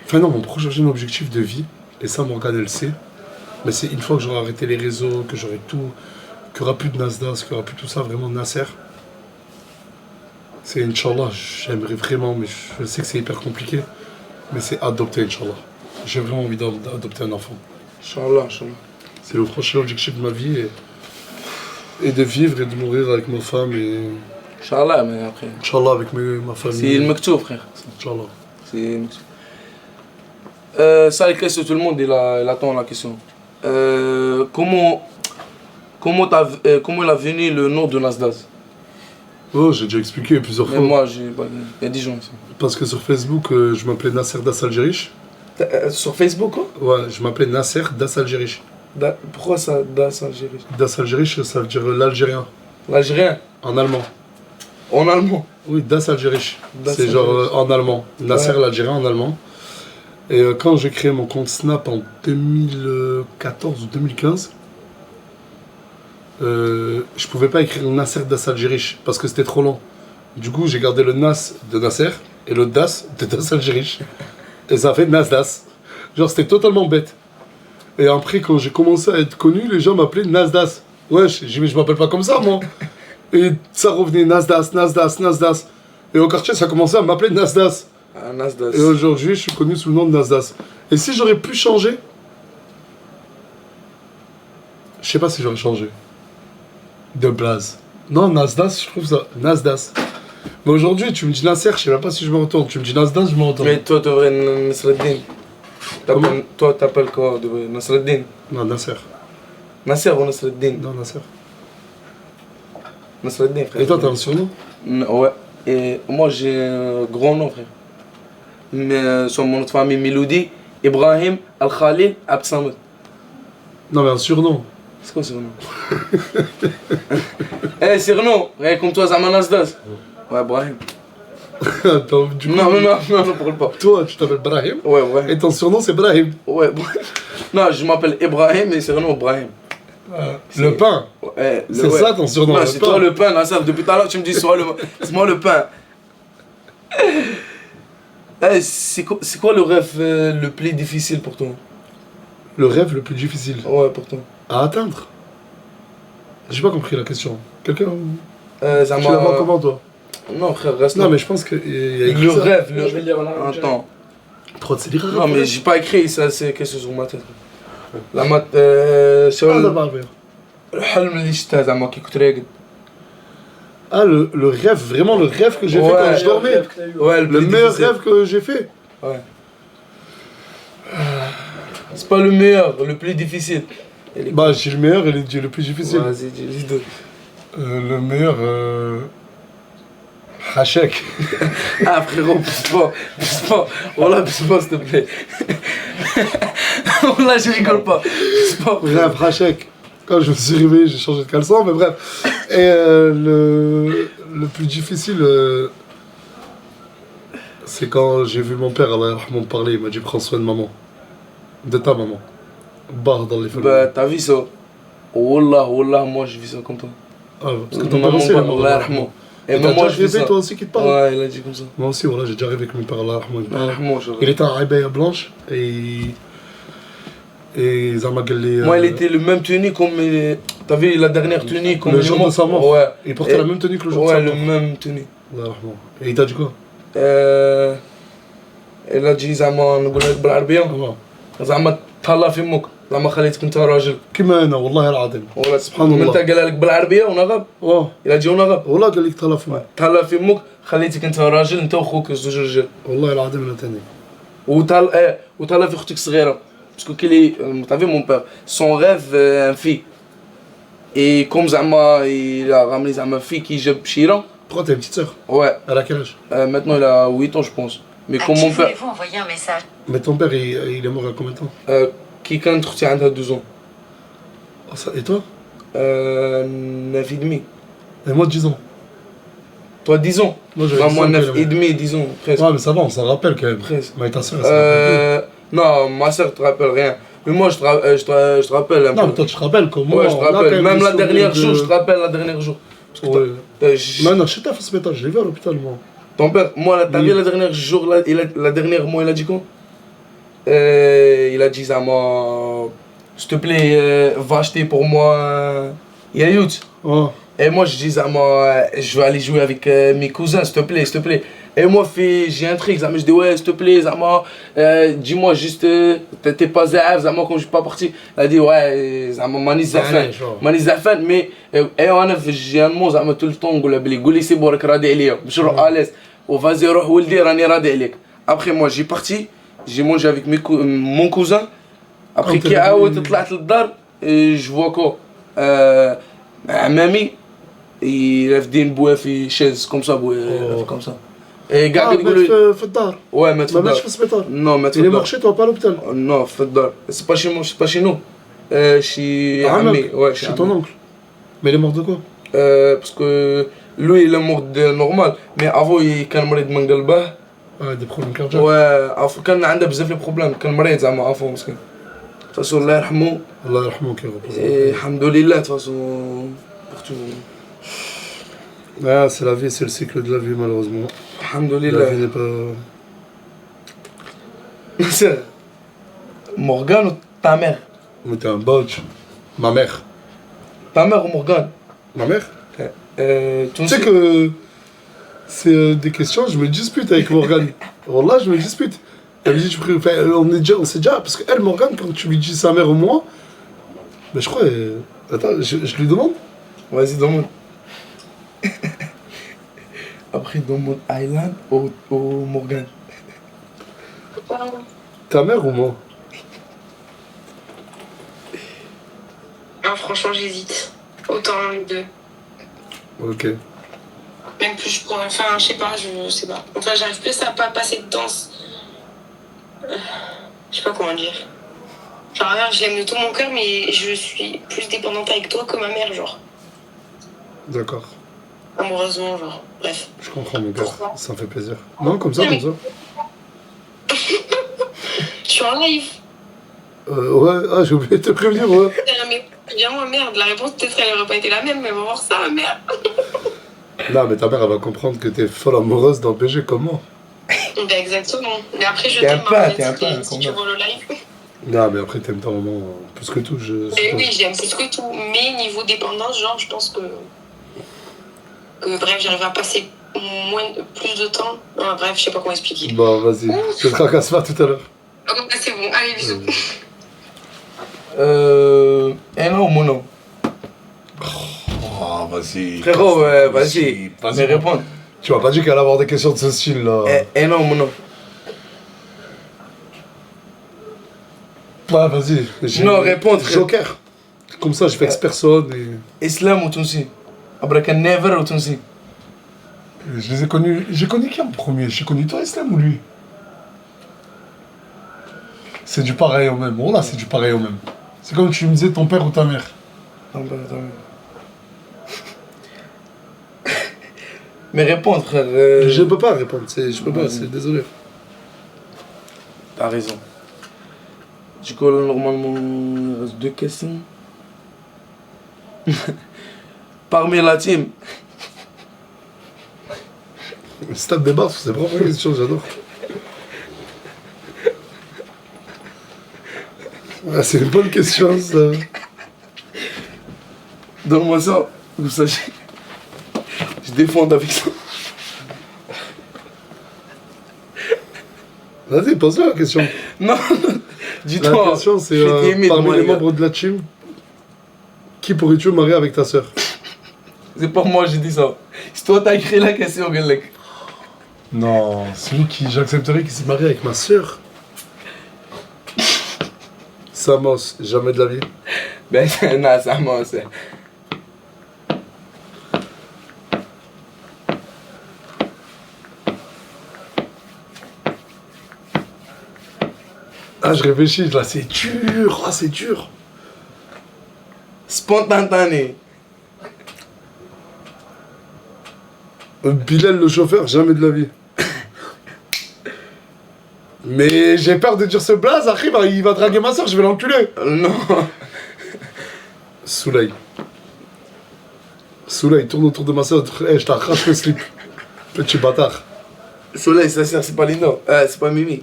Enfin non, mon prochain objectif de vie, et ça Morgane elle le sait, mais c'est une fois que j'aurai arrêté les réseaux, que j'aurai tout, qu'il n'y aura plus de Nasdaq, qu'il n'y aura plus tout ça, vraiment Nasser. C'est Inch'Allah, j'aimerais vraiment, mais je sais que c'est hyper compliqué, mais c'est adopter Inch'Allah. J'ai vraiment envie d'adopter un enfant. Inch'Allah, Inch'Allah. C'est le prochain objectif de ma vie, et de vivre et de mourir avec ma femme Inch'Allah, mais après. Inch'Allah, avec ma famille. C'est le Mektoub, frère. Inch'Allah. C'est le Mektoub. Ça, la question, tout le monde il attend la question. Comment il a venu le nom de Nasdaq? Oh, j'ai déjà expliqué plusieurs fois. Mais moi, il y a 10 gens ici. Parce que sur Facebook, je m'appelais Nasser Das Algérich. Sur Facebook, quoi? Ouais, je m'appelais Nasser Das Algérich. Pourquoi ça, Das Algérich? Das Algérich, ça veut dire l'Algérien. L'Algérien? En allemand. En allemand? Oui, Das Algérich. Das C'est genre Algérich. en allemand. Nasser l'Algérien en allemand. Et quand j'ai créé mon compte Snap en 2014 ou 2015, je pouvais pas écrire Nasser Das Algérich parce que c'était trop long. Du coup, j'ai gardé le Nas de Nasser et le Das de Das Algérich. Et ça a fait Nasdas. Genre, c'était totalement bête. Et après, quand j'ai commencé à être connu, les gens m'appelaient Nasdas. Ouais, j'ai dit, mais je m'appelle pas comme ça, moi. Et ça revenait Nasdas, Nasdas, Nasdas. Et au quartier, ça a commencé à m'appeler Nasdas. Ah, Nasdaq. Et aujourd'hui, je suis connu sous le nom de Nasdas. Et si j'aurais pu changer, je sais pas si j'aurais changé. De blaze. Non, Nasdas, je trouve ça. Nasdas. Mais aujourd'hui, tu me dis Nasser, je sais même pas si je me retourne. Tu me dis Nasdas, je me retourne. Mais toi, tu devrais Nasreddin. Comment? Toi, t'appelles quoi? Nasreddin. Non, Nasser. Nasser ou Nasreddin? Non, Nasser. Nasreddin, frère. Et toi, t'as un surnom? Ouais. Et moi, j'ai un grand nom, frère. Mais sur mon autre famille, Miloudi, Ibrahim, Al-Khalil, Abdsamad. Non, mais un surnom. C'est quoi ce surnom? Eh, surnom, comme toi, Zaman Nasdas. Ouais, Ibrahim. Attends, du coup, Non, parle pas. toi, tu t'appelles Brahim. Ouais, Ibrahim. Et ton surnom, c'est Brahim. Ouais, non, je m'appelle Ibrahim et surnom Ibrahim. Le pain. Ouais, C'est ça ton surnom. Non, le c'est pain. toi le pain, Nasser. Depuis tout à l'heure, tu me dis c'est moi le pain. Eh, c'est quoi le rêve le plus difficile pour toi? Le rêve le plus difficile Ouais, pour toi. à atteindre. J'ai pas compris la question. Quelqu'un. Ça Tu la vois comment, toi? Non, frère, reste Non, là. mais je pense qu'il y a écrit Le ça. rêve, Je vais lire en arabe. Attends. Trop, c'est l'irabe. Non, mais j'ai pas écrit ça, c'est quelque chose sur ma tête. La mat. Sur Ah, d'abord, bien. الحلم اللي شتا زعما كي كنت راقد. Ah, le rêve, vraiment le rêve que j'ai fait Ouais. quand je dormais. Ouais, Le plus meilleur difficile. rêve que j'ai fait. Ouais. C'est pas le meilleur, le plus difficile. Bah, j'ai le meilleur et le plus difficile. Vas-y, dis les deux. Le meilleur. Hachek. Ah frérot, pousse pas. Voilà, pousse pas s'il te plaît. Là, je rigole pas. Pousse pas. Rêve Hachek. Quand je me suis réveillé, j'ai changé de caleçon, mais bref. Et le plus difficile, c'est quand j'ai vu mon père, Allah yarhamou, me parler. Il m'a dit prends soin de maman. De ta maman. Barre dans les familles. Bah, t'as vu ça? Wallah, moi je vis ça comme toi. Ah, parce que ton père aussi, Allah yarhamou. Et Et même moi je vis rêvé, ça. toi aussi, qui te parle. Ouais, il a dit comme ça. Moi aussi, voilà, j'ai déjà rêvé avec mon père, Allah yarhamou. Allah yarhamou, je Il était en abaya blanche et Zama Galli. Moi, il était le même tenue comme. T'as vu la dernière tenue comme le jour de sa mort. Ouais. Il portait la même tenue que le jour de Ouais, sa le mort. même tenue. Allah yarhamou. Et il t'a dit quoi? Il a dit زعما نقول لك بالعربية Allah. زعما تهلا في امك زعما خليتك انت راجل. كما انا والله العظيم. والله سبحان الله. انت قال لك بالعربية ونغب. واه il a dit ونغب. والله قال لك تهلا في امك. تهلا في امك خليتك انت راجل انت واخوك زوج رجال. والله العظيم انا تاني. وتهلا في اختك الصغيرة. Parce que t'as vu mon père, son rêve un fille. Et comme زعما il a ramené زعما une fille qui جاب بشيرة. Pourquoi t'as une petite sœur? Ouais. Elle a quel âge? Maintenant il a 8 ans je pense. Mais À comme qui mon père voulez-vous envoyer un message? Mais ton père il est mort à combien de temps? كي كانت اختي عندها 12 ans. Oh, ça- Et toi? 9 et demi. Et moi 10 ans. Toi 10 ans. Moi j'avais Bah, 10 moi ans 9 quand et même. demi, 10 ans presque. Ouais mais ça va, on s'en rappelle quand même. Presque. Mais ta sœur elle s'en rappelle Non, ma soeur te rappelle rien. Mais moi je te rappelle un plus. Non mais peu. toi tu te rappelles comment Ouais, je te on a quand rappelle. Même des la dernière souvenirs jour, je te rappelle la dernière jour. Parce que Ouais. je- Non non, je sais pas, ce matin, je l'ai vu à l'hôpital moi. Ton père, moi, t'as Oui. vu la dernière jour, la dernière mot, il a dit quoi? Il a dit ça, moi, s'il te plaît, va acheter pour moi yaourt. Ouais. Et moi, je dis ça, moi, je vais aller jouer avec mes cousins, s'il te plaît, s'il te plaît. Et moi, j'ai un truc, je dis ouais, s'il te plaît, Zama, dis-moi juste, t'es pas zaf, Zama, quand je suis pas parti. Elle a dit ouais, Zama, mani zafan, mais j'ai un mot, Zama, tout le temps, قولي c'est bon, رادي عليا, باش نروح à l'aise. Vas-y, روح ولدي, راني رادي عليك. Après, moi, j'ai parti, j'ai mangé avec mon cousin. Après, qui a طلعت للدار, je vois quoi, mamie, il a fait une boue في chaise comme ça, comme ça. Et قاعد يقول لي في الدار. Ouais, مات في الدار. ماتش في السبيطار. Non, مات في Il est الدار. mort chez toi, pas à l'hôpital. Non, في الدار. C'est pas chez moi, c'est pas chez nous. Chez عمي. Ouais, chez ton oncle. Mais il est mort de quoi? Parce que lui, il est mort normal. Mais avant, il كان مريض من قلبه. Ouais, des problèmes cardiaques. Ouais, كان عنده بزاف لي بروبليم. كان مريض زعما عفوا مسكين. De toute façon, الله يرحمه. الله يرحمه كي repose. Et الحمد لله, de toute façon, pour tout. Ah, c'est la vie, c'est le cycle de la vie, malheureusement. Alhamdoulilah. La vie n'est pas... Morgane ou ta mère? Mais t'es un botch. Ma mère. Ta mère ou Morgane? Ma mère? Tu sais que c'est des questions, je me dispute avec Morgane. Wallah, je me dispute. Elle me dit, on sait déjà, parce qu'elle, Morgane, quand tu lui dis sa mère ou moi, mais je crois, attends, je lui demande. Vas-y, demande. Après, demande Island ou Morgane. Ta mère ou moi? Non, franchement, j'hésite. Autant les deux. Ok. Même plus je pourrais. Enfin, je sais pas. Enfin, j'arrive plus à pas passer de danse. Je sais pas comment dire. Genre, je l'aime de tout mon cœur, mais je suis plus dépendante avec toi que ma mère, genre. D'accord. Amoureusement, genre. Bref. Je comprends, mon gars. Ça me fait plaisir. Non, comme ça, comme ça. Je suis en live. Ouais, j'ai oublié de te prévenir, ouais. Mais bien-moi, merde. La réponse, peut-être, elle aurait pas été la même, mais on va voir ça, merde. Non, mais ta mère, elle va comprendre que t'es folle amoureuse d'un PG comme moi. Ben, exactement. Mais après, je t'es t'aime, un si tu vois le live. Non, mais après, t'aimes ta maman plus que tout, Mais oui, j'aime plus que tout. Mais niveau dépendance, genre, je pense que bref, j'arrive à passer plus de temps. Non, bref, je sais pas comment expliquer. Bon, vas-y. Je te tracasse pas tout à l'heure. Oh, c'est bon. Allez, bisous. Non ou non? Oh, vas-y. Frérot, vas-y. Mais réponds. Tu m'as pas dit qu'elle allait avoir des questions de ce style là. Non ou non? Ouais, vas-y. Non, réponds. Joker. Comme ça, je vexe personne et... Islam ou Tunsi? Après qu'un never ou Tunsi? Je les ai connus... J'ai connu qui en premier? J'ai connu toi, Islam, ou lui? C'est du pareil au même. Bon, là, c'est du pareil au même. C'est comme tu me disais ton père ou ta mère. Ton père ou ta mère. Mais répondre, frère. Je peux pas répondre, je peux pas, c'est désolé. T'as raison. Du coup, là, normalement, il reste 2 questions. Parmi la team. Stade des barres, c'est vraiment une question, j'adore. Ah, c'est une bonne question, ça. Donne-moi ça, vous sachez. Je défends avec ça. Vas-y, pose-la la question. Non, dis-toi. La question, c'est parmi les membres de la team, qui pourrais-tu marier avec ta sœur? C'est pas moi, j'ai dit ça. C'est toi, t'as écrit la question, Galek. Non, celui qui j'accepterais qui s'est marié avec ma sœur. Samos, jamais de la vie. Ben, non, Samos. Ah, je réfléchis, là, c'est dur. Ah, c'est dur. Spontané. Bilal le chauffeur, jamais de la vie. Mais j'ai peur de dire ce blaze, après il va draguer ma soeur, je vais l'enculer. Non. Souley. Souley, tourne autour de ma soeur, je t'arrache le slip. Petit bâtard. Soleil, sa sœur, c'est pas Lino. C'est pas Mimi.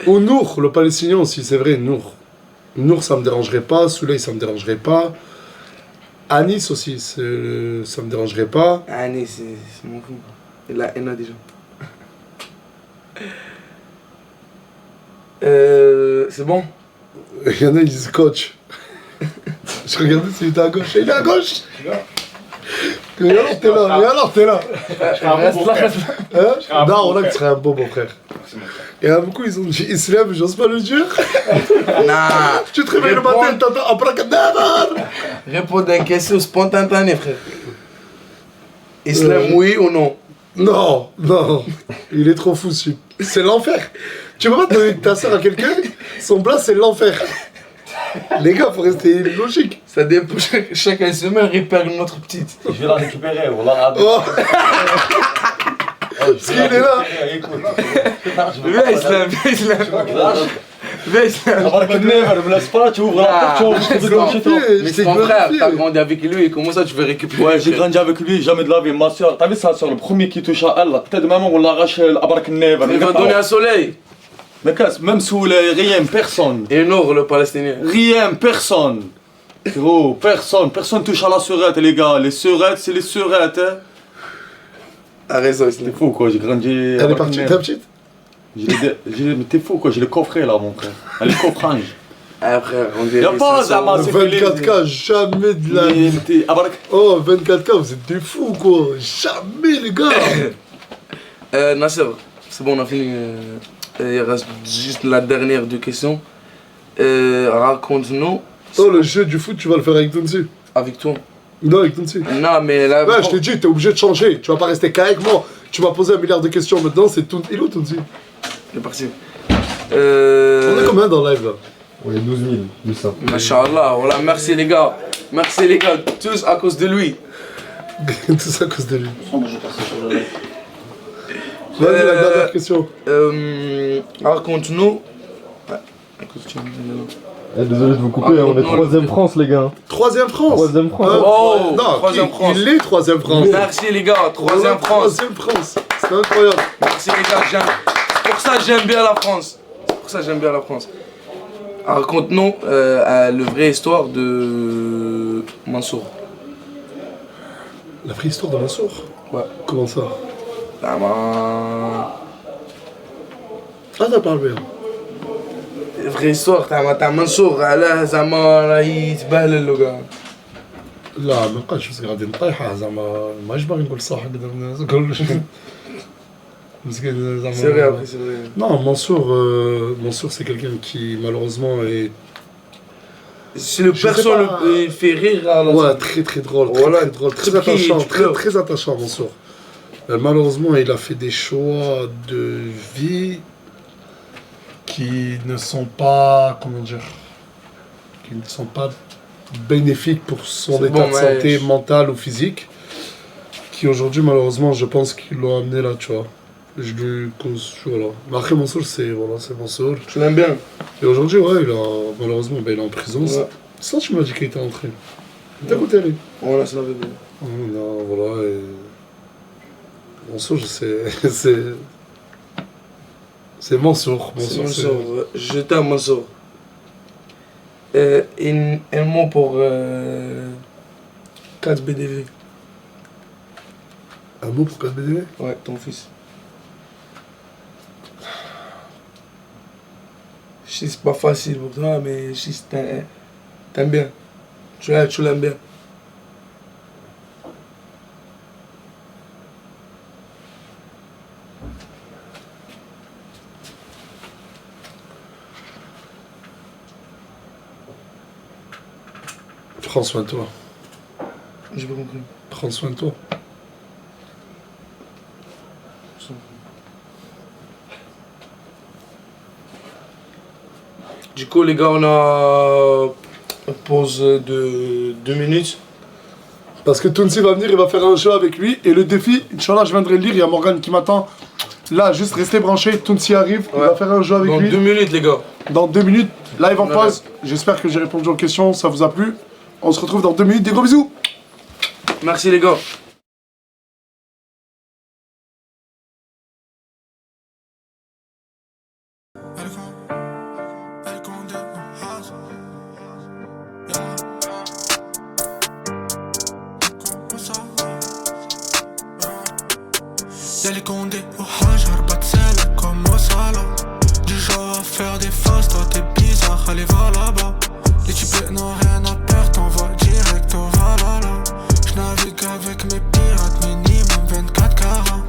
Ou Nour, le palestinien aussi, c'est vrai, Nour. Nour, ça me dérangerait pas, Souley, ça me dérangerait pas. À Nice aussi, ça me dérangerait pas. Ah, Nice, c'est mon fou. Il a Ena déjà. C'est bon? Il y en a, ils disent coach. Je regardais s'il était à gauche. Il est à gauche! Et alors t'es là, et alors t'es là. Reste là, reste là. Hein? Non, on a que tu serais un beau frère. Et à beaucoup ils ont dit Islam, j'ose pas le dire. Nah. Tu te réveilles le matin, t'entends abracadabra. Réponds d'une question spontanée, frère. Islam, oui ou non? Non, non. Il est trop fou, celui. C'est l'enfer. Tu peux pas donner ta soeur à quelqu'un, son plat c'est l'enfer. Les gars, faut rester logique. Ça dépend, chaque semaine récupère une autre petite. Je vais la récupérer, on l'a Oh. Parce qu'il est là. Viens, Islam, viens, Islam. Viens, Islam. Avant que ne me laisse pas, tu ouvres la porte, tu ouvres devant chez toi. Mais c'est ton frère, t'as grandi avec lui, comment ça tu veux récupérer? Ouais, j'ai grandi avec lui, jamais de la vie. Ma soeur, t'as vu sa soeur, le premier qui touche à elle, la tête de maman, on l'arrache à Barak Neva. Il va donner un soleil. Mais casse, même sous les rien, personne. Et Nour, le palestinien. Rien, personne. Gros, personne touche à la sœurette, les gars. Les sœurettes, c'est les sœurettes, hein. A raison, Islam. T'es fou, quoi, j'ai grandi. Elle est partie, ta petite? Mais t'es fou, quoi, j'ai le coffret là, mon frère. Elle est coffrange. Ah, frère, on dirait. Y'a pas ça, Zama, c'est que les- 24K, jamais de la vie. Oh, 24K, vous êtes des fous, quoi. Jamais, les gars. Nasser, c'est bon, on a fini. Il reste juste la dernière deux questions. Raconte-nous. Oh, le jeu du foot, tu vas le faire avec Tounsi. Avec toi. Non, avec Tounsi. Non, mais là. Ouais, je t'ai dit, t'es obligé de changer. Tu vas pas rester qu'avec moi. Tu m'as posé un milliard de questions maintenant, c'est tout. Il est où Tounsi? Il est parti. On est combien dans le live là? On est 12 000, 800. Masha'Allah, voilà, merci les gars. Merci les gars, tous à cause de lui. Tout ça à cause de lui. Vas-y, la dernière question. Raconte-nous. Ouais, écoute, tu Désolé de vous couper, on est 3ème France, les gars. 3ème France. 3ème France. Oh, non, 3ème France. Il est 3ème France. Merci les gars, 3ème France. 3ème France. C'est incroyable. Merci les gars, c'est pour ça que j'aime bien la France. C'est pour ça que j'aime bien la France. Raconte-nous la vraie histoire de Mansour. La vraie histoire de Mansour? Ouais. Comment ça? Ah t'as parlé bien. vraie histoire تاع منصور علاه زعما راهي يتبهلل له كاع. لا ما بقاش بس غادي نطيحها زعما ماش باغي نقول صح هكذا نقول مسكين زعما. C'est vrai après c'est vrai. Non, Mansour c'est quelqu'un qui malheureusement est. C'est le perso il fait rire à la. Ouais, très drôle, voilà, très drôle, très attachant, très attachant Mansour. Malheureusement, il a fait des choix de vie qui ne sont pas, comment dire, qui ne sont pas bénéfiques pour son état de santé mentale ou physique, qui aujourd'hui, malheureusement, je pense qu'ils l'ont amené là, tu vois. Je lui voilà. Mais après Mansour, c'est Mansour. Tu l'aimes bien. Et aujourd'hui, ouais, malheureusement, il est en prison. Ouais. Ça, tu m'as dit qu'il était entré. T'as écouté, lui? Voilà, c'est la vérité. Non, voilà. Et... Mansour, c'est Mansour. Mansour. Je t'aime Mansour. Un mot pour 4BDV. Un mot pour 4BDV? Ouais, ton fils. Je sais c'est pas facile pour toi, mais je sais t'aimes bien. Tu l'aimes bien. Prends soin de toi. J'ai pas compris. Prends soin de toi. Du coup, les gars, on a une pause de 2 minutes. Parce que Tounsi va venir, il va faire un jeu avec lui. Et le défi, Inch'Allah, je viendrai le lire. Il y a Morgane qui m'attend. Là, juste restez branchés. Tounsi arrive, il va faire un jeu avec lui. Dans 2 minutes, les gars. Dans 2 minutes, live en pause. J'espère que j'ai répondu aux questions, ça vous a plu. On se retrouve dans 2 minutes. Des gros bisous. Merci, les gars. Y'a les condés au hajar, pas de sel comme au salah. Du genre à faire des faces, toi t'es bizarre, allez va là-bas. Les types n'ont rien à perdre, t'envoies direct au Valhalla. J'navigue avec mes pirates, minimum 24 carats.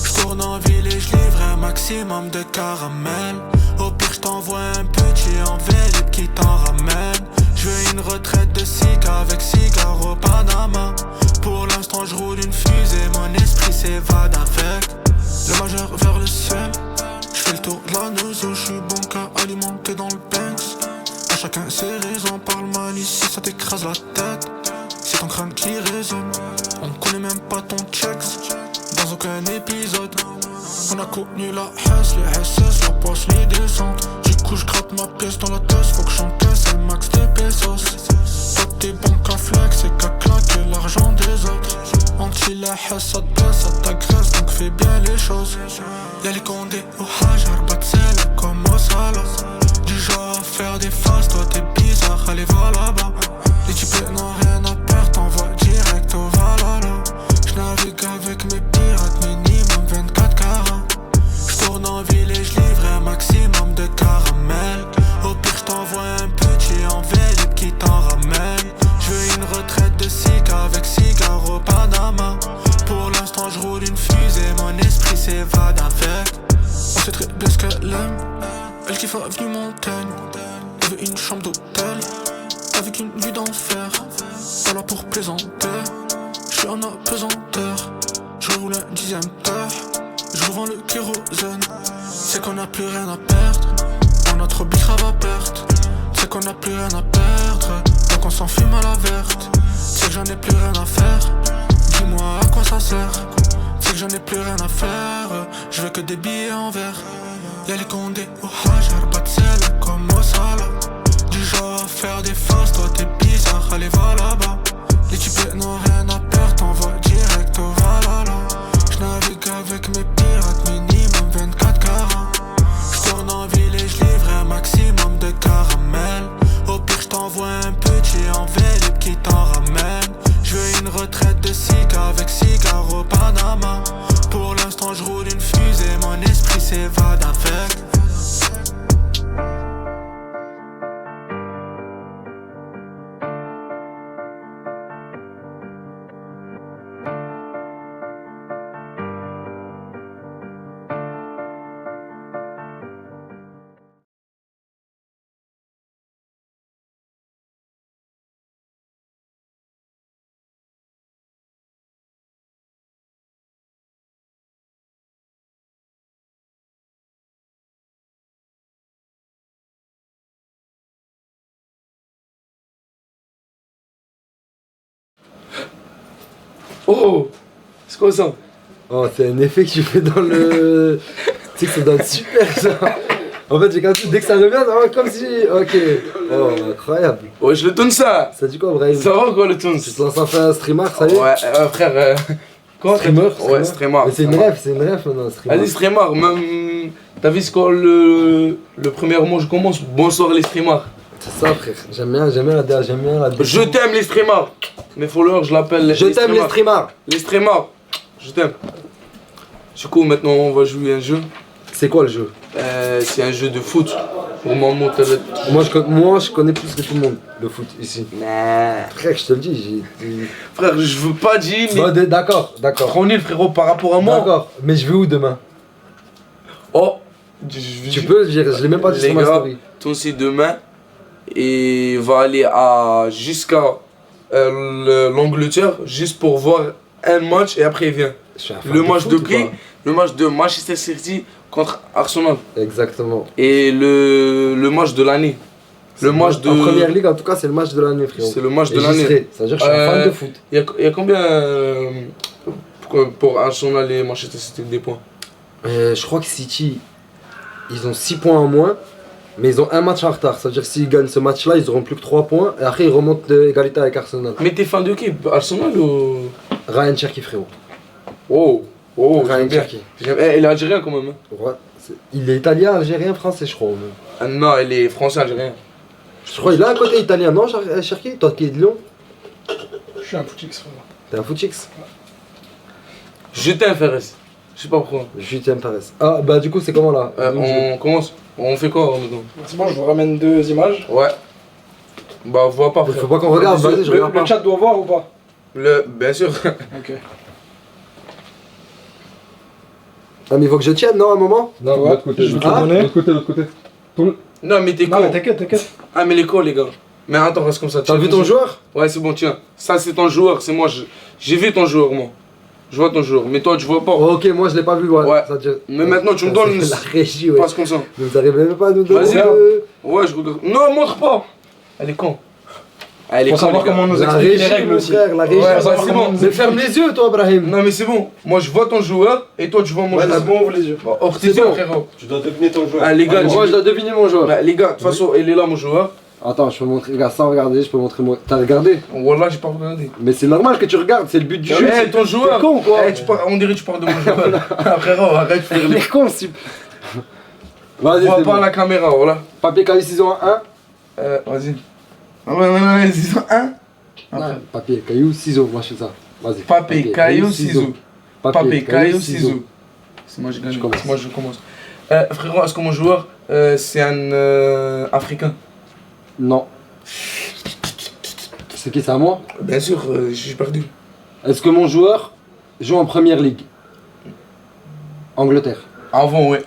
J'tourne en ville et j'livre un maximum de caramel. Au pire j't'envoie un petit en vélib qui t'en ramène. J'veux une retraite de ciga avec cigare au Panama. Pour l'instant j'roule une fusée, mon esprit s'évade avec le majeur vers le ciel. J'fais le tour de la nozo, j'suis bon qu'à alimenter dans le Benz. À chacun ses raisons, parle mal ici, ça t'écrase la tête. C'est ton crâne qui résonne, on connaît même pas ton checks. Dans aucun épisode, on a connu la hesse, les SS, la poche, les descentes. Du coup j'gratte ma pièce dans la tête, faut que j'encaisse, c'est le max des pesos. Toi t'es bon qu'à flex et qu'à claquer l'argent des autres. Anti la hesse, ça te baisse, ça t'agresse, donc fais bien les choses. Y'a les condés au hajar, pas de sel comme au salah. Du genre à faire des faces, toi t'es bizarre, allez va là-bas. Les types n'ont rien à perdre, t'envoies direct au Valhalla. J'navigue avec mes pirates, minimum 24 carats. J'tourne en ville et j'livre un maximum de caramel. Au pire j't'envoie un petit en vélib qui t'en ramène. J'veux une retraite de ciga avec cigare au Panama. Pour l'instant j'roule une fusée, mon esprit s'évade avec. On sait très bien ce qu'elle aime, elle kiffe avenue Montaigne. Elle veut une chambre d'hôtel, avec une vue d'enfer. Pas là pour plaisanter, j'suis en apesanteur. Je roule un 10ème terre, je revends le kérosène. C'est qu'on a plus rien à perdre, on a trop bicrave à perte. C'est qu'on a plus rien à perdre, donc on s'en fume à la verte. C'est que j'en ai plus rien à faire, dis-moi à quoi ça sert. C'est que j'en ai plus rien à faire, je veux que des billets en verre. Y'a les condés au hajar, pas de sel comme au salah. Du genre à faire des faces, toi t'es bizarre, allez va là-bas. Les types n'ont rien à perdre, t'envoies direct au Valhalla. J'navigue avec mes pirates, minimum 24 carats. J'tourne en ville et j'livre un maximum de caramel. Au pire j't'envoie un petit en vélib qui t'en ramène. J'veux une retraite de ciga avec cigare au Panama. Pour l'instant j'roule une fusée, mon esprit s'évade avec. Oh, c'est quoi ça? Oh, c'est un effet que tu fais dans le... Tu sais que ça doit être super ça. En fait, j'ai capté, dès que ça revient, ça va comme si... Ok. Oh, incroyable. Ouais, je le tourne ça. Ça dit quoi, Brahim? Ça va quoi le tourne? Tu te lances à faire un streamer, ça y est? Ouais, frère. Quoi? Streamer? Ouais, streamer. Mais c'est une rêve maintenant, streamer. Allez, streamer, même. T'as vu ce que le premier mot je commence? Bonsoir les streamers. C'est ça, frère. J'aime bien la DA, j'aime bien la DA. Je t'aime les streamers. Mes followers, je l'appelle. Je t'aime les streamers. Les streamers. Je t'aime. Du coup, maintenant on va jouer un jeu. C'est quoi le jeu? C'est un jeu de foot. Pour m'en montrer. Moi je connais plus que tout le monde le foot ici. Frère, je te le dis, Frère, je veux pas dire, mais. Bon, d'accord. Tranquille, frérot, par rapport à moi. D'accord, mais je vais où demain? Oh, tu peux, je l'ai même pas dit sur ma story. Ton site demain et va aller jusqu'à l'Angleterre juste pour voir un match et après il vient. Le match de qui? Le match de Manchester City contre Arsenal. Exactement. Et le match de l'année. Le match de... En première ligue, en tout cas, c'est le match de l'année, frérot. C'est le match de l'année. Ça veut dire que je suis un fan de foot. Il y a combien pour Arsenal et Manchester City des points? Je crois que City, ils ont 6 points en moins, mais ils ont un match en retard. Ça veut dire que s'ils gagnent ce match-là, ils auront plus que 3 points, et après ils remontent d'égalité avec Arsenal. Mais t'es fan de qui? Arsenal ou... Ryan Cherki, frérot. Oh, Ryan Cherki. Il est algérien quand même. Ouais, il est italien, algérien, français, je crois. Non, il est français, algérien. Je crois qu'il a un côté italien, non, Cherki? Toi qui es de Lyon? Je suis un footix, frère. T'es un footix? Je t'aime, Fares. Je sais pas pourquoi. Juliette Perez. Ah, bah du coup, c'est comment là? On commence. On fait quoi maintenant? C'est bon, je vous ramène 2 images. Ouais. Bah, on voit pas, frère. Faut pas qu'on regarde, vas-y, je regarde Le pas. chat doit voir ou pas? Bien sûr. Ok. Ah, mais il faut que je tienne, non, à un moment? Non, de l'autre côté. Je vais te Ah, donner. De l'autre côté. Non, mais t'es Non, mais con. t'inquiète. Ah, mais les cons, les gars. Mais attends, reste comme ça. T'as vu ton joueur? Ouais, c'est bon, tiens. Ça, c'est ton joueur, c'est moi. J'ai vu ton joueur, moi. Je vois ton joueur. Mais toi, tu vois pas. Oh, ok, moi je l'ai pas vu, ouais. Ouais. Ça veut dire- Mais maintenant, tu me donnes. C'est la régie, ouais. Passe comme ça. Vous arrivez même pas à nous donner. Vas-y. Ouais, je regarde. Non, montre pas. Elle est con. Elle est Faut con, savoir les gars. comment nous La expliquer les régie, règles mon aussi. frère, la régie. Ouais, faut savoir c'est comment bon. nous- Mais ferme les yeux, toi, Brahim. Non, mais c'est bon. Moi, je vois ton joueur et toi, tu vois mon Ouais, joueur. c'est bon, ouvre les yeux. Bon, hors C'est tes bon. frérot. Tu dois deviner ton joueur. Ah, les gars, Moi je dois deviner mon joueur. Bah, les gars, de toute façon, il est là, mon joueur. Attends, je peux montrer, regarde, sans regarder, je peux montrer mon. T'as regardé? Wallah, j'ai pas regardé. Mais c'est normal que tu regardes, c'est le but du jeu. Eh, ton joueur. T'es con, quoi. On dirait que tu parles de mon joueur. Ah, frérot, arrête de faire les. T'es con, si. Vas-y, Vois c'est pas bon. la caméra, voilà. Papier, cahier, ciseaux, 1. Vas-y. Ah ouais, c'est ça, hein? Non, papier, caillou, ciseaux, moi je fais ça. Vas-y. Papier, caillou, ciseaux. Papier, caillou, ciseaux. C'est moi, je gagne. Je commence. Moi, je commence. Frérot, est-ce que mon joueur, c'est un Africain? Non. C'est qui, c'est à moi? Bien sûr, j'ai perdu. Est-ce que mon joueur joue en première ligue? Angleterre. Avant, ouais.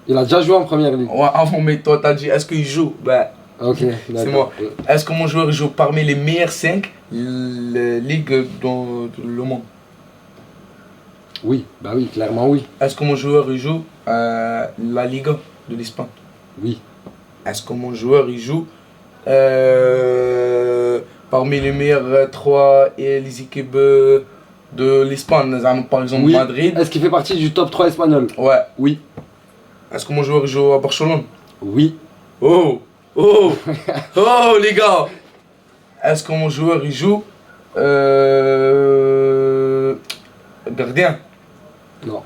Il a déjà joué en première ligue. Ouais, avant, mais toi, t'as dit, est-ce qu'il joue? Bah, Ok, d'accord. moi. Est-ce que mon joueur joue parmi les meilleures 5 ligues dans le monde? Oui, bah oui, clairement oui. Est-ce que mon joueur il joue la Liga de l'Espagne? Oui. Est-ce que mon joueur il joue parmi les meilleures 3 et les équipes de l'Espagne, par exemple Oui. Madrid? Est-ce qu'il fait partie du top 3 espagnol? Ouais. Oui. Est-ce que mon joueur il joue à Barcelone? Oui. Oh! Oh! Oh les gars! Est-ce que mon joueur il joue gardien? Non.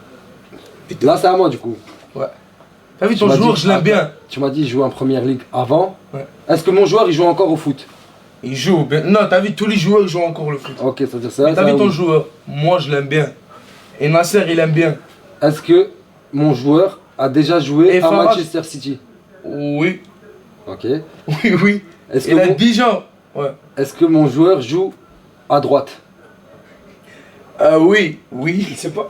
Là c'est à moi du coup. T'as vu Tu ton m'as joueur, dit- je l'aime bien. Tu m'as dit jouer en première ligue avant. Ouais. Est-ce que mon joueur il joue encore au foot? Il joue bien. Non, t'as vu tous les joueurs ils jouent encore le foot. Ok, ça veut dire ça. Mais t'as ça, vu ton oui. joueur? Moi je l'aime bien. Et Nasser il aime bien. Est-ce que mon joueur a déjà joué Et à Farage Manchester City? Oui, Ok. oui, oui. Est-ce que, Il a mon... 10 ans. Ouais. Est-ce que mon joueur joue à droite? Oui, oui. C'est pas.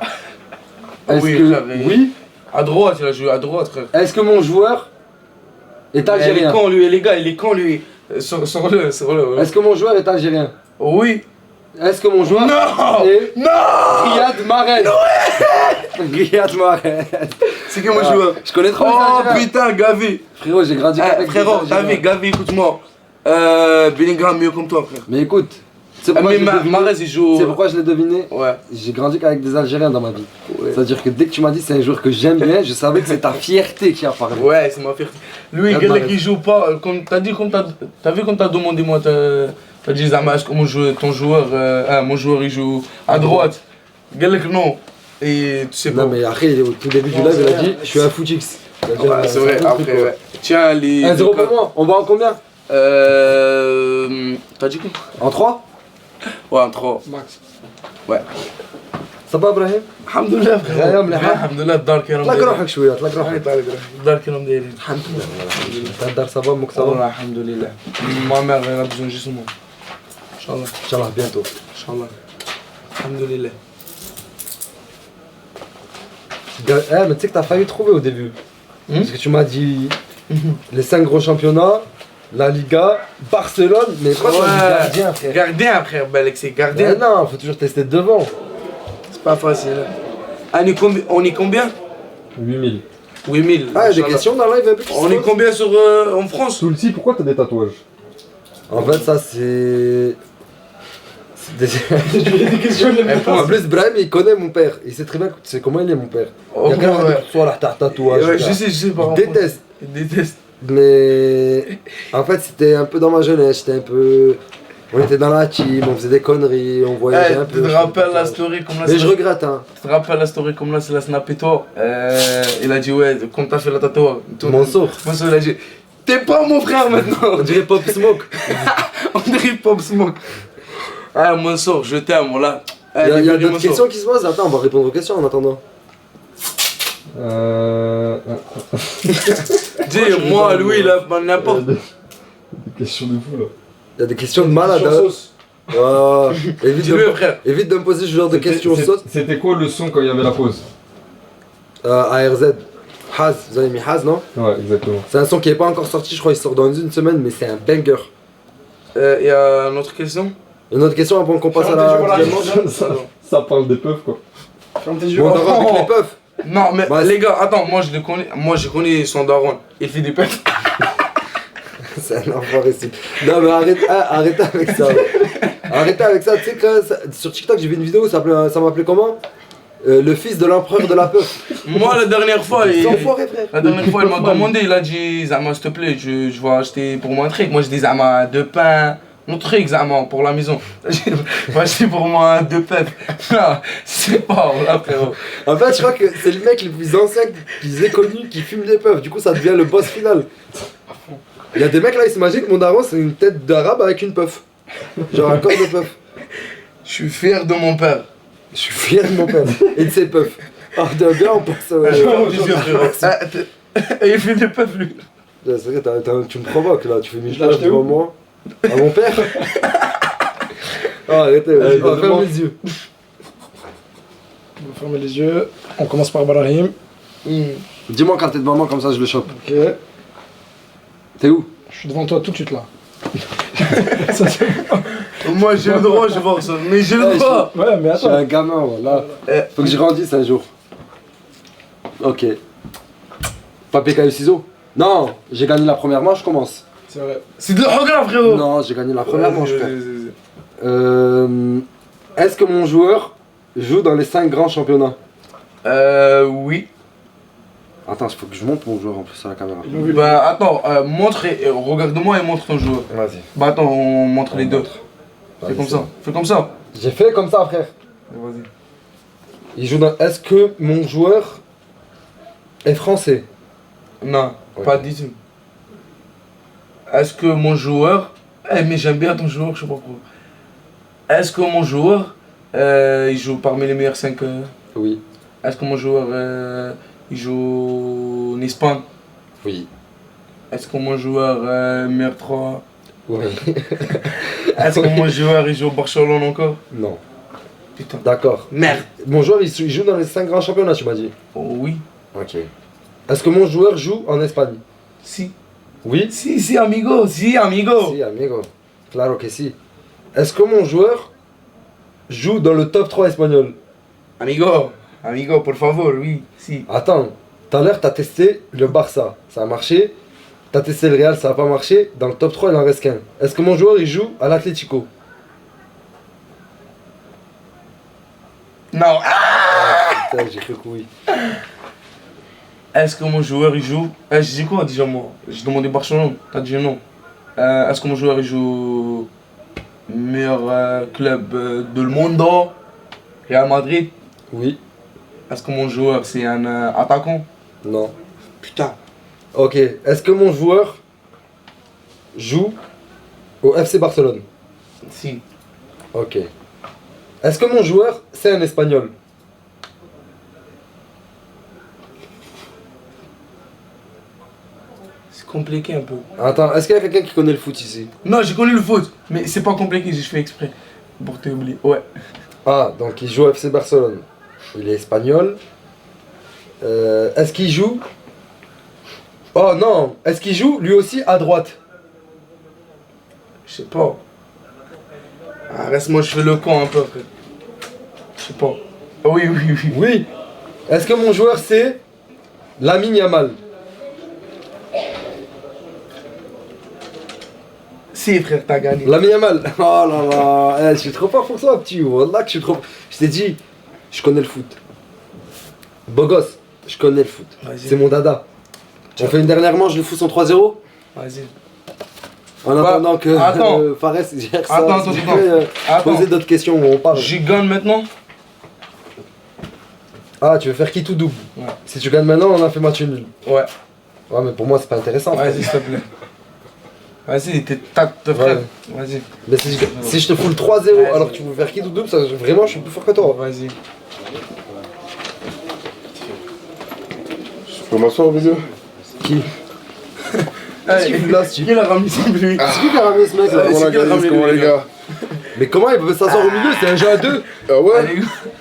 Est-ce Oui, que frère, et- oui? À droite, il a joué à droite, frère. Est-ce que mon joueur est Il est algérien? con lui, les gars, il est con lui. Sur-le, sur-le. Ouais. Est-ce que mon joueur est algérien? Oui. Est-ce que mon joueur Non! est Non! Riyad Mahrez? Riyad Mahrez. C'est qui mon Ah, joueur? Je connais trop les Oh Algériens. putain, Gavi. Frérot, j'ai grandi avec Frérot, des Algériens. Gavi, écoute-moi. Bellingham mieux comme toi, frère. Mais écoute, c'est pourquoi, Mais je l'ai deviné. Mahrez il joue. C'est pourquoi je l'ai deviné. Ouais. J'ai grandi qu'avec des Algériens dans ma vie. Ouais. C'est-à-dire que dès que tu m'as dit c'est un joueur que j'aime bien, je savais que c'est ta fierté qui a parlé. Ouais, c'est ma fierté. Lui, Riyad il Mahrez. qui joue pas. Comme t'as dit, t'as vu quand t'as demandé moi, t'as dit Zama, est-ce que ton joueur, mon joueur il joue à droite? Galek non. Et tu sais pas. Non mais après, au tout début du Non, live, c'est il a vrai. dit je suis un footix. Ouais, c'est vrai, après, ouais. Tiens, les. 1-0 pour moi, on va en combien? T'as dit quoi? En 3? Ouais, en 3. Max. Ouais. Ça va Brahim؟ Alhamdulillah, frère. غاية مليحة. Alhamdulillah, الدار كي راهم طلق دايرين. روحك شوية طلق روحك. الدار كي راهم دايرين. الحمد لله. تا الدار صافا امك صافا؟ والله الحمد لله. Ma mère elle a besoin juste de moi. Inch'Allah. Inch'Allah, bientôt. Inch'Allah. Alhamdulillah. Eh mais tu sais que t'as failli trouver au début. Parce que tu m'as dit les 5 gros championnats, la Liga, Barcelone, mais quoi tu as dit gardien frère? Gardien, frère, Belek, c'est Mais gardien. non, faut toujours tester devant. C'est pas facile. On est combien? 8000. 8000. Ah, il y a des Inch'Allah. questions dans le live un peu qui se On est posent. combien sur, en France? Soulsi, pourquoi t'as des tatouages? En fait, ça c'est. C'est des questions les mêmes. En plus, Brahim il connaît mon père. Il sait très bien c'est comment il est mon père. Il y a Oh, quelqu'un ouais. qui soit là, t'as tatouage. Ouais, gars. je sais, par Il rapport. déteste. Il déteste. Mais en fait, c'était un peu dans ma jeunesse. J'étais un peu. On était dans la team, on faisait des conneries, on voyageait un peu. Tu te rappelles la story comme là? Mais je regrette, hein. Tu te rappelles la story comme là, c'est la snap et toi? Il a dit ouais, quand t'as fait la tatouage. Mansour. Mansour, il a dit t'es pas mon frère maintenant. On dirait Pop Smoke. On dirait Pop Smoke. Ah Mansour, je t'aime, voilà. Il y a d'autres questions qui se posent. Attends, on va répondre aux questions en attendant. Dis, moi, Louis, là, n'importe. Des questions de fou là. Il y a des questions de malade. Évite de me poser ce genre de questions sauce. C'était quoi le son quand il y avait la pause? ARZ. Haz, vous avez mis Haz, non? Ouais, exactement. C'est un son qui n'est pas encore sorti, je crois qu'il sort dans une semaine, mais c'est un banger. Il y a une autre question? Une autre question avant qu'on passe à la deuxième manche. Ça parle des puffs quoi. Ferme tes yeux. Bon, on dort avec les puffs. Non, mais Bah, les gars, attends, moi je connais son daron. Il fait des pètes. C'est un enfoiré. Non, mais arrêtez avec ça. Arrêtez avec ça. Tu sais que sur TikTok, j'ai vu une vidéo, ça m'appelait comment? Le fils de l'empereur de la puff. Moi, la dernière fois, C'est enfoiré, frère. la dernière fois, il m'a demandé, il a dit, Zama, s'il te plaît, je vais acheter pour moi un truc. Moi, je dis, Zama, 2 pains, notre truc, Zama, pour la maison. Je vais acheter pour moi 2 pains. Non, c'est pas, là, frérot. En fait, je crois que c'est le mec le plus ancien qu'ils aient connu qui fume des puffs. Du coup, ça devient le boss final. Il y a des mecs là, ils s'imaginent que mon daron, c'est une tête d'arabe avec une puff. Genre un corps de puff. Je suis fier de mon père. Je suis fier de mon père et de ses puffs. Alors, bien, on passe au. Et il fait des puffs, lui. C'est vrai, tu me provoques là, tu fais mes Je l'ai acheté devant où moi. À mon père. Oh, arrêtez, ferme les yeux. On va fermer les yeux. On commence par Brahim. Dis-moi quand t'es devant moi, comme ça je le chope. Ok. T'es où? Je suis devant toi tout de suite là. Moi, j'ai le droit, je vois ça. Mais j'ai le droit. Ouais, mais Je suis attends. un gamin, voilà. Faut que je grandisse un jour. Ok. Papier, caillou, ciseaux? Non, j'ai gagné la première manche, je commence. C'est vrai. C'est de l'orgueil, frérot. Non, j'ai gagné la première manche, frère. Vas-y. Est-ce que mon joueur joue dans les 5 grands championnats? Oui. Attends, il faut que je monte mon joueur en plus à la caméra. Bah, attends, montre et regarde-moi et montre ton joueur. Vas-y. Bah, attends, on montre les deux. Fais comme ça. Fais comme ça. J'ai fait comme ça, frère. Vas-y. Il joue dans... Est-ce que mon joueur est français? Non, Ouais. pas du tout. Est-ce que mon joueur. Mais j'aime bien ton joueur, je sais pas pourquoi. Est-ce que mon joueur. Il joue parmi les meilleurs 5. Oui. Est-ce que mon joueur. Il joue en Espagne? Oui. Est-ce que mon joueur. Meilleur 3? Oui. Est-ce que mon joueur il joue au Barcelone encore? Non. Putain. D'accord. Merde. Mon joueur, il joue dans les 5 grands championnats, tu m'as dit. Oh, oui. Ok. Est-ce que mon joueur joue en Espagne? Si. Oui. Si, amigo. Si, amigo. Si, amigo. Claro que si. Est-ce que mon joueur joue dans le top 3 espagnol? Amigo. Amigo, por favor, oui. Si. Attends, tout à l'heure, t'as testé le Barça, ça a marché. T'as testé le Real, ça a pas marché. Dans le top 3, il en reste qu'un. Est-ce que mon joueur, il joue à l'Atlético? Non. Putain, j'ai cru que oui. Est-ce que mon joueur il joue. Je dis quoi déjà moi? J'ai demandé Barcelone, t'as dit non. Est-ce que mon joueur il joue. Meilleur club de le monde? Real Madrid? Oui. Est-ce que mon joueur c'est un attaquant? Non. Putain. Ok. Est-ce que mon joueur joue au FC Barcelone? Si. Ok. Est-ce que mon joueur, c'est un Espagnol? C'est compliqué un peu. Attends, est-ce qu'il y a quelqu'un qui connaît le foot ici? Non, j'ai connu le foot, mais c'est pas compliqué, j'ai fait exprès. Pour t'oublier. Ouais. Ah, donc il joue au FC Barcelone. Il est espagnol. Est-ce qu'il joue... Oh non, est-ce qu'il joue lui aussi à droite? Je sais pas. Ah, reste-moi, je fais le con un peu après. Je sais pas. Oui. Oui. Est-ce que mon joueur c'est Lamine Yamal? Si, frère, t'as gagné. Lamine Yamal. Oh là là, je suis trop fort pour toi, petit. Wallah que je suis trop... Je t'ai dit, je connais le foot. Beau gosse, je connais le foot. Vas-y. C'est mon dada. On fait une dernière manche, je fous son 3-0 Vas-y. en attendant que Fares gère ça. Attends. Si tu veux, poser d'autres questions où on parle. J'y gagne maintenant? Ah, tu veux faire qui tout double? Ouais. Si tu gagnes maintenant, on a fait match nul. Ouais. Ouais, mais pour moi, c'est pas intéressant. Vas-y, s'il te plaît. Vas-y, t'es frère. Vas-y. Mais si je te fous le 3-0 alors que tu veux faire qui ou double, ça, vraiment je suis plus fort que toi. Vas-y. Je peux m'asseoir au milieu? Qui? Qui l'a ramené ça, lui? C'est qui qui a ramené ce mec là? On a gagné, comment les gars? Mais comment il peut s'asseoir au milieu? C'est un jeu à 2. Ah ouais? Allez,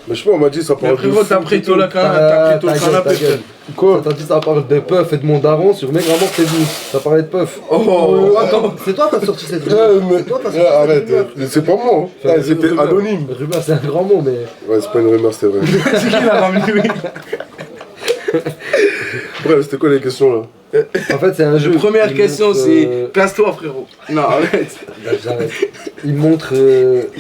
Mais je sais pas, on m'a dit ça mais parle de frérot, t'as pris tout le canapé, frère. Quoi? T'as dit ça parle de puff et de mon daron sur mec vraiment t'es venu. Ça parlait de puff. Oh, Attends, c'est toi qui as sorti cette rumeur. Mais C'est toi qui as sorti arrête, cette rumeur. c'est pas moi. Enfin, C'était rumeur. anonyme. Rumeur c'est un grand mot mais... Ouais, c'est pas une rumeur, c'était vrai. c'est qui l'a ramené, lui? Bref, c'était quoi les questions là? En fait c'est un jeu. Première Il question, montre, c'est casse-toi, frérot. Non, arrête. J'arrête. Il montre...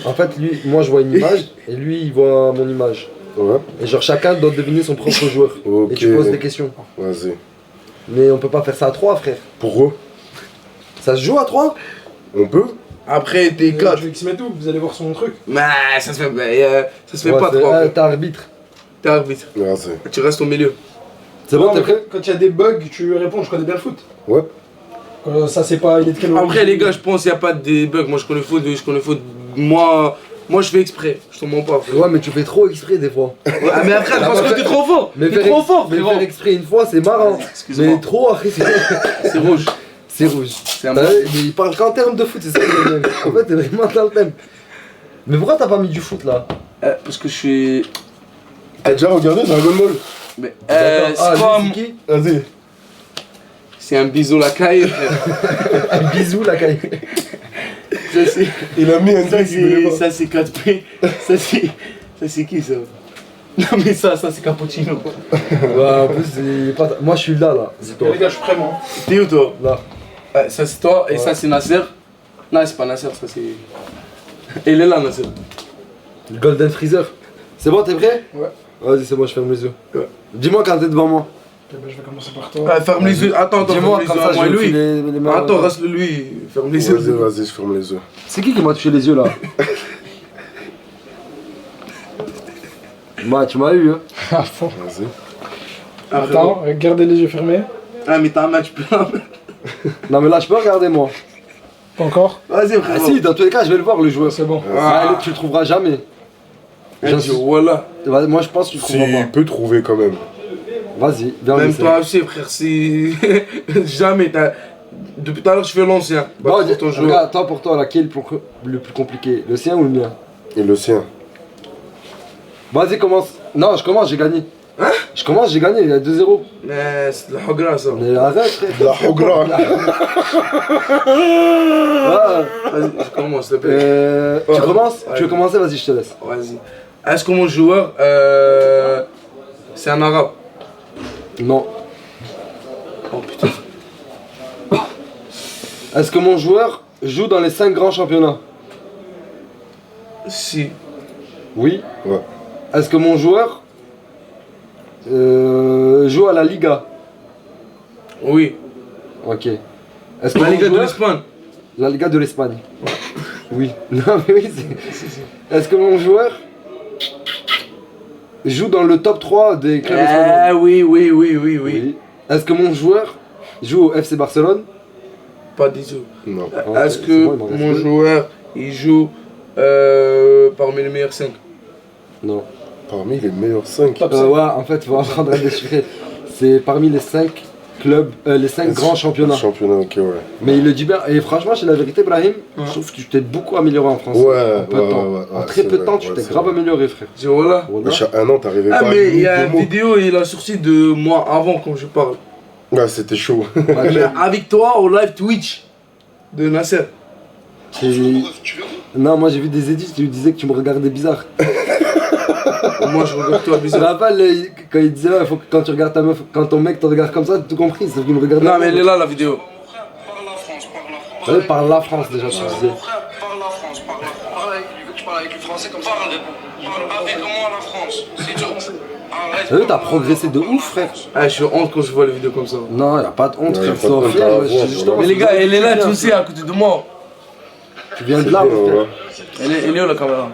En fait lui, moi je vois une image et lui il voit mon image. Ouais. Et genre chacun doit deviner son propre joueur. Ok. Et tu poses des questions. Vas-y. Mais on peut pas faire ça à 3 frère. Pourquoi? Ça se joue à 3? On peut? Après, t'es 4. Je vais se mettre où? Vous allez voir son truc. Mais ça se fait pas trop. T'es arbitre. T'es arbitre. Vas-y. Tu restes au milieu. C'est bon, t'es prêt? Quand il y a des bugs, tu réponds, je connais bien le foot. Ouais. Ça c'est pas, il est de quelle Après, origine? les gars, je pense qu'il n'y a pas de bugs. Moi, je connais foot. Moi, je fais exprès. Je te mens pas, frérot. Ouais mais tu fais trop exprès des fois. Ah, mais après, parce que t'es trop fort. Mais T'es trop fort, mais frérot. faire exprès une fois c'est marrant. Excuse-moi. Mais trop après c'est... C'est rouge. C'est rouge. un T'as vu, mais il parle qu'en termes de foot, c'est ça que j'aime bien. En fait t'es vraiment dans le thème. Mais pourquoi t'as pas mis du foot là? Parce que je suis. T'as déjà regardé Dragon Ball? Mais, D'accord. c'est lui, comme. c'est qui? Vas-y. C'est un bisou la caille, frère. Un bisou la caille. Ça, c'est. Il a mis un truc, il voulait pas. Ça, c'est 4P. Ça, c'est qui, ça? Non, mais ça, c'est Cappuccino. Ouais, en plus c'est pas... Moi je suis là. C'est toi. Les gars, je suis prêt moi. T'es où, toi? Là. Ça, c'est toi, et ça, c'est Nasser. Non, c'est pas Nasser, ça, c'est. Il est là, Nasser. Golden Freezer. C'est bon, t'es prêt? Ouais. Vas-y, c'est bon, je ferme les yeux. Ouais. Dis-moi quand t'es devant moi. Ok, ben, je vais commencer par toi. Ferme les yeux. Attends, Dis-moi ferme comme les ça yeux à je moi et vais lui. filer les mains. Attends, reste lui. Ferme les Vas-y, yeux. vas-y, je ferme les yeux. C'est qui m'a touché les yeux là? Bah tu m'as eu hein. À fond. Vas-y. Attends, gardez les yeux fermés. Ah, mais t'as un match plein. Non mais là je peux regarder moi. Pas encore? Vas-y, Ah frérot. si, dans tous les cas je vais le voir le joueur. C'est bon. Ah, l'autre, tu le trouveras jamais. J'en suis. Voilà. Moi je pense que tu le Si, trouveras il pas. peut trouver quand même. Vas-y, viens on Même essaie. toi aussi, frère, si. Jamais t'as. Depuis tout à l'heure, je fais l'ancien. Bon, Pour ton joueur. regarde, toi pour toi, là, qui est le plus compliqué? Le sien ou le mien? Et le sien. Vas-y, commence. Non, je commence, j'ai gagné. Hein? Je commence, j'ai gagné, il y a 2-0. Mais c'est de la hogra, ça. Mais arrête, frère. La Hogra. Ah, Vas-y, je commence, s'il te plaît. tu Ouais. commences? Ouais. Tu veux commencer? Vas-y, je te laisse. Vas-y. Est-ce que mon joueur. C'est un arabe? Non. Oh putain. Est-ce que mon joueur joue dans les 5 grands championnats? Si. Oui. Ouais. Est-ce que mon joueur joue à la Liga? Oui. Ok. Est-ce que La mon Liga de joueur- l'Espagne. La Liga de l'Espagne. Oui. Non mais oui, c'est... Est-ce que mon joueur joue dans le top 3 des clubs espagnols? Oui. Est-ce que mon joueur joue au FC Barcelone? Pas du tout. Non. Ok, Est-ce c'est que bon, il m'en reste mon deux. joueur, il joue parmi les meilleurs 5? Non. Parmi les meilleurs 5. Top 5. Ouais, en fait, tu vas apprendre à déchiffrer. C'est parmi les 5 clubs, les 5 grands championnats. Championnat, ok, ouais. Mais il le dit bien. Et franchement, c'est la vérité, Brahim, je trouve que tu t'es beaucoup amélioré en France. Ouais, en peu de ouais, temps. ouais, En ouais, très c'est peu de vrai, temps, tu ouais, t'es c'est grave vrai. amélioré, frère. Je dis voilà. Voilà. Mais chaque un an, t'arrivais Ah, pas à mais il y a deux une mots. vidéo, il a sorti de moi avant quand je parle. Ouais, c'était chaud. Ouais, Mais avec toi au live Twitch de Nasser. c'est- Non, moi j'ai vu des édits, tu disais que tu me regardais bizarre. Moi je regarde toi Tu te bizarre. rappelles quand il disait, ouais, faut que quand tu regardes ta meuf, quand ton mec te regarde comme ça, t'as tout compris, c'est qu'il me regardait. Non mais elle est là la vidéo. Tu savais, par la France déjà, tu disais. Parle la France, parle avec lui français comme ça. Parle avec moi la France, c'est tout. T'as vu, t'as progressé de ouf, frère. Ah, je suis honte quand je vois les vidéos comme ça. Non, y'a pas de honte, Ouais, y a frère, pas de sois honte fier. à ouais, avoir, justement, Mais les c'est gars, bien, elle est là, c'est tu bien. sais, à côté de moi. Tu viens de là, mon frère. Ouais. Elle est où la caméra?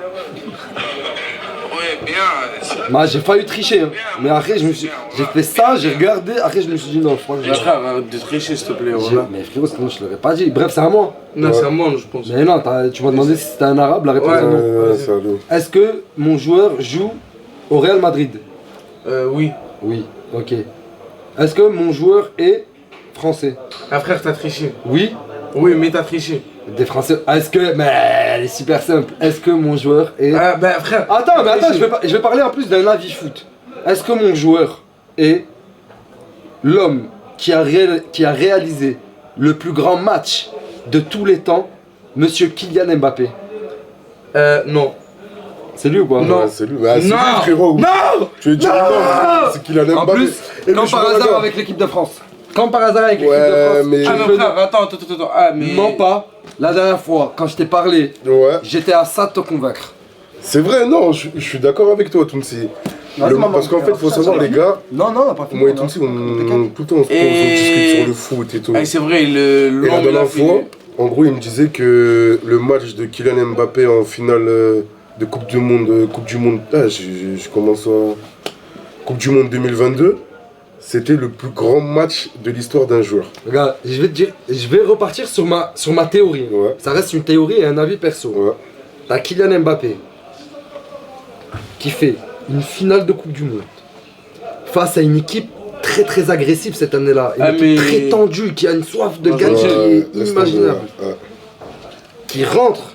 Ouais, bien. Moi j'ai failli tricher, hein. Mais après j'ai fait ça, j'ai regardé, après je me suis dit non, je crois que Mais frère, arrête de tricher s'il te plaît. Voilà. Mais frérot, sinon je l'aurais pas dit. Bref, c'est à moi. Non, c'est à moi, je pense. Mais non, tu m'as demandé si c'était un arabe, la réponse est non. c'est à nous. Est-ce que mon joueur joue au Real Madrid? Oui. Oui, ok. Est-ce que mon joueur est français? Ah frère, t'as triché. Oui. Oui, mais t'as triché. Des Français. Est-ce que. Mais elle est super simple. Est-ce que mon joueur est. Ah bah frère. Attends, je vais parler en plus d'un avis foot. Est-ce que mon joueur est l'homme qui a réalisé le plus grand match de tous les temps, monsieur Kylian Mbappé? Non. C'est lui ou pas? Non. Ouais, c'est lui. Bah, c'est Non. lui, frérot. Non. Tu veux dire non? C'est qu'il a même En plus, comme par hasard avec l'équipe de France. Comme par hasard avec l'équipe de France. mais- Ah non frère, attends. Ah mais. Non pas. La dernière fois, quand je t'ai parlé, Ouais. j'étais à ça de te convaincre. C'est vrai, non, je suis d'accord avec toi, Tounsi. Parce qu'en fait, il faut savoir, les gars, Non, on n'a pas fini. moi et Tounsi, tout le temps, on discute sur le foot et tout. Ah c'est vrai, Et la l'homme il a dernière fait. fois, en gros, il me disait que le match de Kylian Mbappé en finale de Coupe du Monde, je commence à... Coupe du Monde 2022, c'était le plus grand match de l'histoire d'un joueur. Regarde, je vais te dire, je vais repartir sur ma théorie. Ouais. Ça reste une théorie et un avis perso. Ouais. T'as Kylian Mbappé qui fait une finale de Coupe du Monde face à une équipe très très agressive cette année-là. Une Ah, équipe mais- très tendue, qui a une soif de Ouais, gagner qui est laisse inimaginable. tomber, ouais. Qui rentre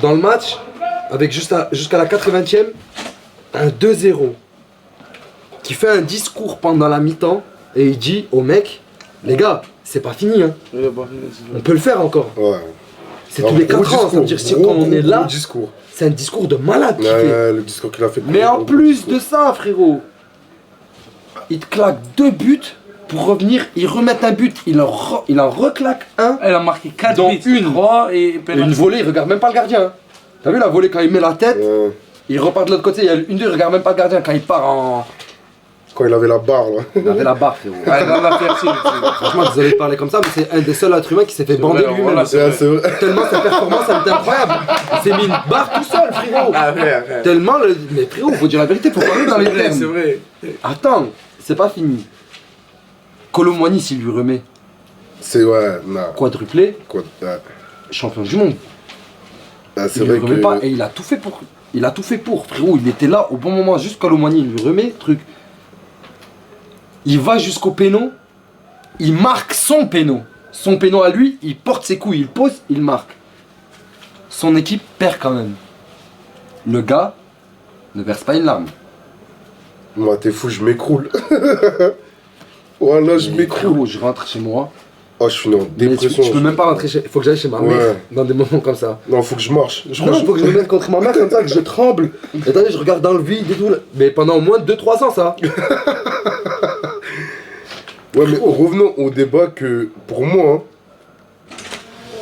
dans le match avec jusqu'à la 80e un 2-0. Qui fait un discours pendant la mi-temps et il dit aux mecs, les gars, c'est pas fini, hein. On peut le faire encore. Ouais. C'est Alors, tous les gros 4 ans, ça veut dire si gros, quand on est gros là, discours. c'est un discours de malade qu'il fait. Ouais, le discours qu'il a fait. Mais en plus de ça, frérot, il te claque 2 buts pour revenir, il remet un but, il en reclaque un. Elle a marqué 4 Dans buts, une. 3 et Et penalty. une volée, il regarde même pas le gardien. Hein. T'as vu la volée quand il met la tête, il repart de l'autre côté, il y a une 2, il regarde même pas le gardien quand il part en. Quand il avait la barre, là. Il avait la barre, frérot. Ah, dans la fertile. Franchement, désolé de parler comme ça, mais c'est un des seuls êtres humains qui s'est fait bander vrai, lui-même. voilà, c'est Ouais, c'est vrai. Tellement sa performance, elle était incroyable. Il s'est mis une barre tout seul, frérot. Ah ouais. Tellement, mais frérot, faut dire la vérité, faut parler dans les termes. C'est vrai. Attends, c'est pas fini. Colomboigny, s'il lui remet C'est ouais, non. quadruplé, Quoi, ouais. champion du monde. Ah, c'est Il lui vrai remet que. pas et il a tout fait pour. Il a tout fait pour, frérot. Il était là au bon moment, juste Colomboigny, il lui remet, truc. Il va jusqu'au péno, il marque son péno. Son péno à lui, il porte ses couilles, il pose, il marque. Son équipe perd quand même. Le gars ne verse pas une larme. Moi, t'es fou, je m'écroule. Voilà, je Mais m'écroule. frérot, je rentre chez moi. Oh, je suis en Mais dépression. tu peux même pas rentrer chez. Il faut que j'aille chez ma mère Ouais. dans des moments comme ça. Non, faut que je marche. Je Non, crois faut que je me mette contre ma mère comme ça, que je tremble. Et attendez, je regarde dans le vide et tout. Mais pendant au moins 2-3 ans, ça. Ouais, mais revenons au débat que, pour moi, hein,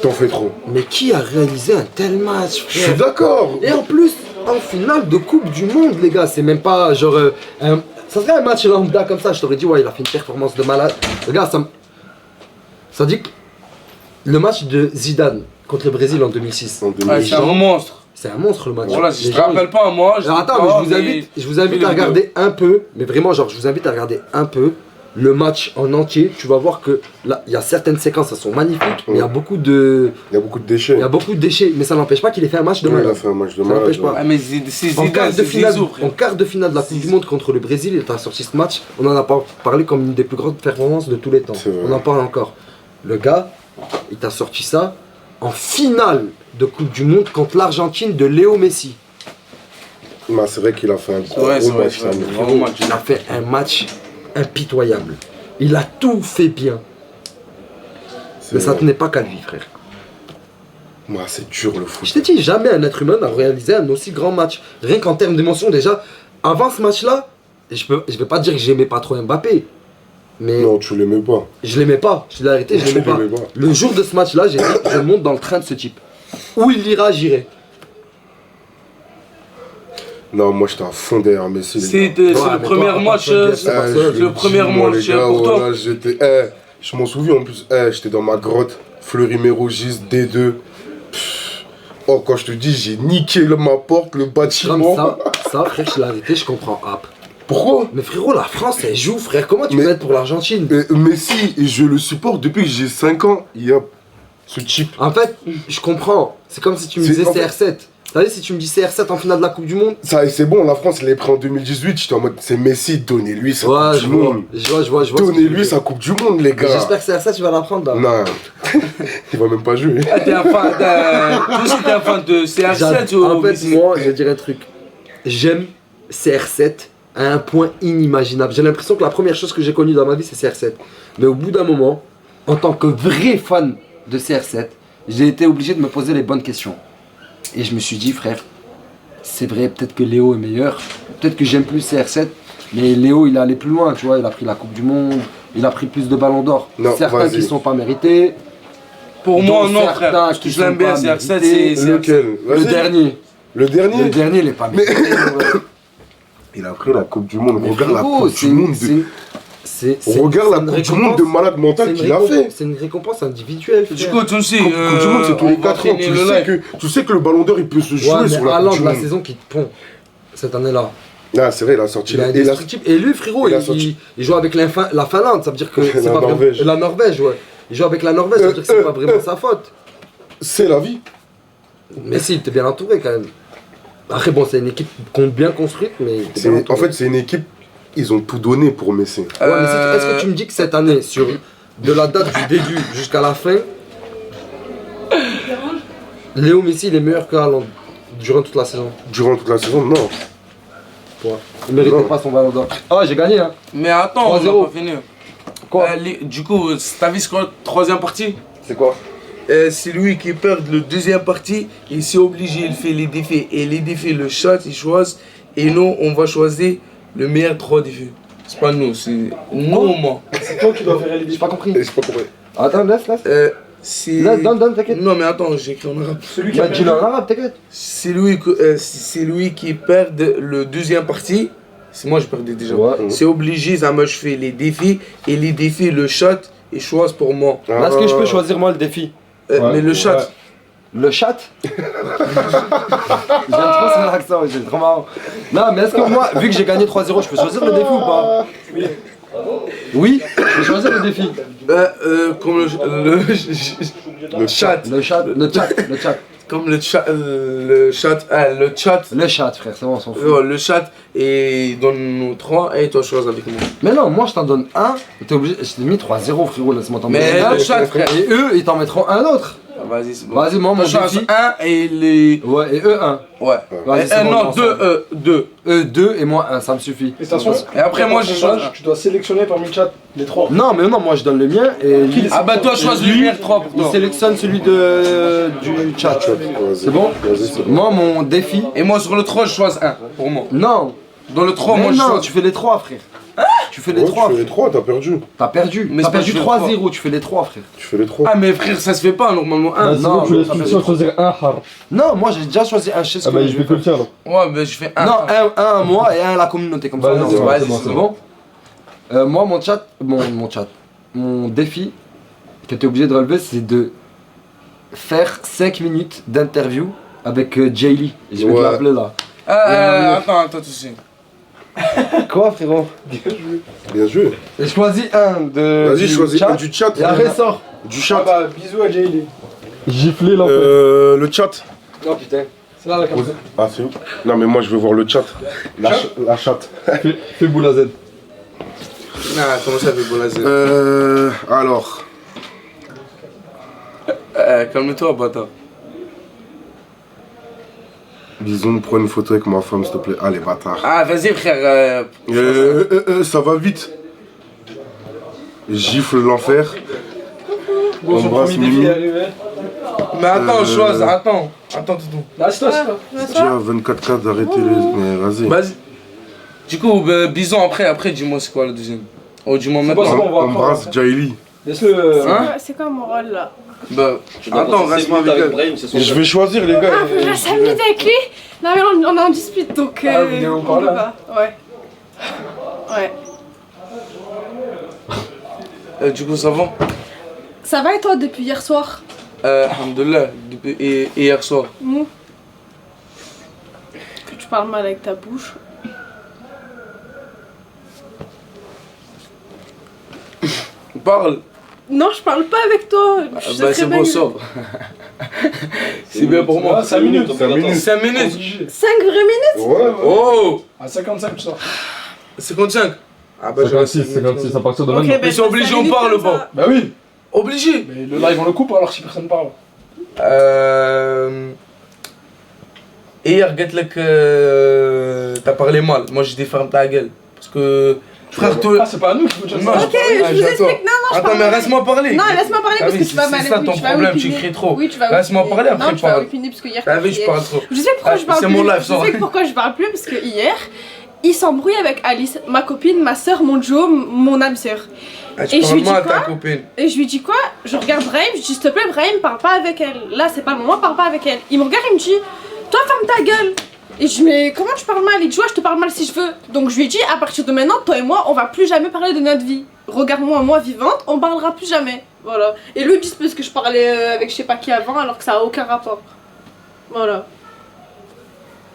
t'en fais trop. Mais qui a réalisé un tel match, Je suis frère? d'accord. Et en plus, en finale de Coupe du Monde, les gars, c'est même pas genre. Ça serait un match lambda comme ça, je t'aurais dit, ouais, il a fait une performance de malade. Regarde, ça dit que le match de Zidane contre le Brésil en 2006. En Ah, 2010. c'est un monstre. C'est un monstre le match. Voilà, si Les je te gens, rappelle pas, moi. Alors attends, mais je vous invite à regarder un peu, mais vraiment, genre, je vous invite à regarder un peu le match en entier. Tu vas voir que là, il y a certaines séquences, elles sont magnifiques, mais il y a beaucoup de. Il y a beaucoup de déchets. Il y a beaucoup de déchets, mais ça n'empêche pas qu'il ait fait un match de Ouais, il a malade. fait un match de Ça malade. n'empêche pas. Ah, mais c'est En quart, Zidane, c'est Zizou, frère. en quart de finale de la Coupe du Monde contre le Brésil, il a sorti ce match. On en a parlé comme une des plus grandes performances de tous les temps. C'est vrai. On en parle encore. Le gars, il t'a sorti ça en finale de Coupe du Monde contre l'Argentine de Léo Messi. Bah, c'est vrai qu'il a fait un gros, Ouais, c'est gros vrai, match. c'est vrai. ça. Vraiment match. Il a fait un match impitoyable. Il a tout fait bien. C'est Mais ça vrai. tenait pas qu'à lui, frère. Bah, c'est dur le foot. Je t'ai dit, jamais un être humain n'a réalisé un aussi grand match. Rien qu'en termes d'émotion, déjà, avant ce match-là, je vais pas dire que j'aimais pas trop Mbappé. Mais Non, tu l'aimais pas. je l'aimais pas. Je l'ai arrêté, je Tu l'aimais pas. l'aimais pas. Le jour de ce match-là, j'ai dit, je monte dans le train de ce type. Où il ira, j'irai. Non, moi j'étais à fond derrière Messi. les C'est gars. c'est Ouais, le mais premier toi, match. toi, toi, Eh, je Le le premier dis, moi, match les gars, pour toi. voilà, j'étais. Je m'en souviens en plus. J'étais dans ma grotte, Fleury-Mérogis, D2. Pff. Oh, quand je te dis, j'ai niqué ma porte, le Comme bâtiment. ça, ça, frère, je l'ai arrêté, je comprends. Pourquoi? Mais frérot, la France, elle joue, frère. Comment tu peux être pour l'Argentine? Messi, je le supporte depuis que j'ai 5 ans. Il y a ce type. En fait, je comprends. C'est comme si tu me disais CR7. T'as vu, si tu me dis CR7 en finale de la Coupe du Monde? Ça, c'est bon, la France, il est pris en 2018. J'étais en mode, c'est Messi, donnez-lui sa Coupe du Monde. Je vois. Donnez-lui sa Coupe du Monde, les gars. J'espère que CR7, tu vas la prendre là. Non, il va même pas jouer. Ah, t'es un fan de CR7 ou En fait, moi, je vais dire un truc. J'aime CR7 à un point inimaginable. J'ai l'impression que la première chose que j'ai connue dans ma vie, c'est CR7. Mais au bout d'un moment, en tant que vrai fan de CR7, j'ai été obligé de me poser les bonnes questions. Et je me suis dit, frère, c'est vrai, peut-être que Léo est meilleur. Peut-être que j'aime plus CR7. Mais Léo, il est allé plus loin, tu vois. Il a pris la Coupe du Monde. Il a pris plus de ballons d'or. Certains qui ne sont pas mérités. Pour moi, non, frère. Je l'aime bien, CR7, c'est lequel? Le dernier. Le dernier? Le dernier, il est pas mérité. Il a pris la Coupe du Monde. Mais Regarde la frérot, Coupe du Monde. Regarde la Coupe du Monde de malade mental qu'il a fait. C'est une récompense individuelle. Du coup, tu sais, Coupe du Monde, c'est tous les 4 ans. Tu sais que le ballon d'or, il peut se jouer sur la Coupe du Monde. la saison qui te pond cette année-là. Ah, c'est vrai, il a sorti la Et lui, frérot, il joue avec la Finlande. Ça veut dire que c'est pas Norvège. La Norvège, ouais. Il joue avec la Norvège, ça veut dire que c'est pas vraiment sa faute. C'est la vie. Mais si, il était bien entouré quand même. Après, bon, c'est une équipe bien construite, mais. En fait, c'est une équipe, ils ont tout donné pour Messi. Ouais, mais est-ce que tu me dis que cette année, de la date du début jusqu'à la fin, Léo Messi, il est meilleur que Haaland durant toute la saison? Durant toute la saison, non. Il méritait pas son ballon d'or. Ah, j'ai gagné, hein. Mais attends, on va pas finir. Quoi? Du coup, t'as vu ce qu'on troisième partie? C'est quoi? C'est lui qui perd le deuxième partie, il s'est obligé, il fait les défis. Et les défis, le chat, il choisit. Et nous, on va choisir le meilleur 3 défis. C'est pas nous, c'est nous ou moi. C'est toi qui dois faire les défis. J'ai pas compris. J'ai pas compris. Attends, laisse. Donne, t'inquiète. Non, mais attends, j'ai écrit en arabe. Celui qui a dis-le en arabe, t'inquiète. C'est lui qui perd le deuxième partie. C'est moi, je perdais déjà. Ouais. C'est obligé, ça me fait les défis. Et les défis, le chat, il choisit pour moi. Est-ce que je peux choisir moi le défi? Mais le chat. Le chat? J'aime trop son accent, c'est trop marrant. Non, mais est-ce que moi, vu que j'ai gagné 3-0, je peux choisir le défi ou pas? Oui, je peux choisir le défi. Comme le chat. Le chat. Comme le chat, le chat, frère, c'est bon, on s'en fout. Le chat, et donne-nous 3 et toi choisis avec moi. Mais non, moi je t'en donne 1, t'es obligé, je t'ai mis 3-0 frérot, laisse-moi t'en mettre Mais un. le chat, frère. Et eux, ils t'en mettront un autre. Vas-y, c'est bon. Vas-y, moi, mon défi. 1 et les. Ouais, et eux 1. Ouais. Vas-y, c'est bon, non, 2. Eux 2 et moi 1, ça me suffit. Et attention, et après, moi, j'ai choisi. Tu dois sélectionner parmi le chat les 3. Non, mais non, moi je donne le mien et lui. Ah bah, toi, choisis le meilleur 3 pour Il toi. sélectionne celui du chat. C'est bon? Moi, mon défi. Et moi, sur le 3, je choisis 1 pour moi. Non. Dans le 3, moi, Mais je non, choisis. tu fais les 3, frère. Tu fais les Ouais, 3. tu fais les 3, t'as perdu. T'as perdu. Mais T'as c'est pas perdu que je fais 3-0, tu fais les 3, frère. Tu fais les 3. Ah, mais frère, ça se fait pas normalement 1. Non, Tu laisses Christian choisir un har. Non, moi j'ai déjà choisi un, je sais ce Ah que bah je je vais vais que le tien alors. Ouais, mais je fais 1. Non, un à moi et un à la communauté, comme ça. Vas-y, on c'est est bon, ensemble. c'est bon, C'est bon. Moi, mon défi que tu es obligé de relever, c'est de faire 5 minutes d'interview avec Jay Lee. Je vais te l'appeler là. Attends, tout de suite. Quoi, frérot? Bien joué. Et choisis un de. Vas-y, choisis un du chat. Et après, sort. Du chat. Ah bah, bisous à Jaylee. Gifler là en fait. Le chat. Non, putain. C'est là la carte. Ah, c'est où? Non, mais moi, je veux voir le chat. La chatte. Fais boule à Z. Non, comment ça fait Bolazé? Alors. Calme-toi, bâtard. Bison, prends une photo avec ma femme, s'il te plaît. Allez, bâtard. Ah, vas-y, frère. Ça va vite. Gifle l'enfer. Bon, son Embrasse premier défi Mimi. est arrivé. Mais attends, choisis, attends, tout. Assieds-toi. Dis à 24K d'arrêter les. Mais vas-y. Vas-y. Du coup, Bison, après, dis-moi c'est quoi le deuxième. Oh, dis-moi C'est maintenant. bon, on va Embrasse apprendre. Jaylee. Laisse-le. Hein? C'est quoi mon rôle là? Bah, attends, reste-moi avec elle. Je vais choisir, les gars. Ah, faut que je 5 minutes avec lui? Non, mais on est en dispute donc. Ah, vous venez on encore peut là? pas. Ouais. Du coup, ça va? Ça va et toi depuis hier soir? Alhamdoulilah, depuis hier soir. tu parles mal avec ta bouche. Parle. Non, je parle pas avec toi. Bah c'est bon, sort. C'est bien pour moi. 5 minutes. 5 minutes. 5 vraies minutes? Ouais, ouais. Oh. À 55, tu sors. 55. Ah bah j'ai 56 à partir de Ok, maintenant. bah, Mais c'est obligé, on parle ou pas? Bah oui. Obligé. Mais le live, on le coupe alors si personne parle. Hier, Gatlek, t'as parlé mal. Moi j'ai dit ferme ta gueule. Parce que. Frère, toi. Ah, c'est pas à nous qu'il faut dire Non, ça. Ok, je vous explique. Non, je Attends, parle mais mal. laisse-moi parler. Non, laisse-moi parler parce que tu vas mal. C'est ça oui, ton tu vas problème, tu opiner. cries trop. Oui, tu vas Laisse-moi opiner. parler, après Non, tu vas parle. opiner parce que hier. T'as vu, tu je criais. parle trop. Je sais pourquoi je parle C'est plus. mon live, Je sors. sais pourquoi je parle plus parce que hier, il s'embrouille avec Alice, ma copine, ma soeur, mon Joe, mon âme sœur. Ah, tu Et je parles lui dis mal à ta quoi? copine. Et je lui dis quoi? Je regarde Brahim, je dis s'il te plaît Brahim, parle pas avec elle. Là c'est pas le moment, parle pas avec elle. Il me regarde, il me dit toi ferme ta gueule. Et je dis mais comment tu parles mal? Il dit ouais je te parle mal si je veux. Donc je lui ai dit à partir de maintenant, toi et moi on va plus jamais parler de notre vie. Regarde-moi moi vivante, on parlera plus jamais. Voilà. Et lui il dit parce que je parlais avec je sais pas qui avant alors que ça a aucun rapport. Voilà.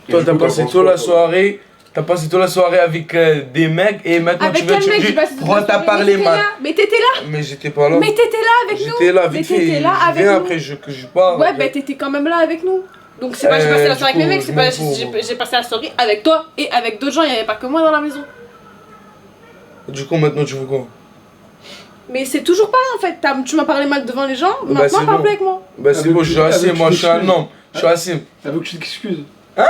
Toi, t'as passé toute la soirée. T'as passé toute la soirée avec des mecs et maintenant Avec tu veux quel mec j'ai passé toute pourquoi la t'as soirée? parlé Mais mal? t'étais là. Mais t'étais là. Mais j'étais pas là. Mais t'étais là avec nous. J'étais là Mais vite fait. t'étais là Je avec viens nous. après que je parle. Ouais, bah t'étais quand même là avec nous. Donc c'est pas j'ai passé la soirée avec mes mecs, c'est pas j'ai passé la soirée avec toi et avec d'autres gens, il y avait pas que moi dans la maison. Du coup, maintenant tu veux quoi? Mais c'est toujours pareil en fait, tu m'as parlé mal devant les gens, Bah, maintenant c'est parle bon. plus avec moi. Bah c'est bon, je suis assez, moi je suis un homme. Je suis assez. Elle veut que tu t'excuses. Hein?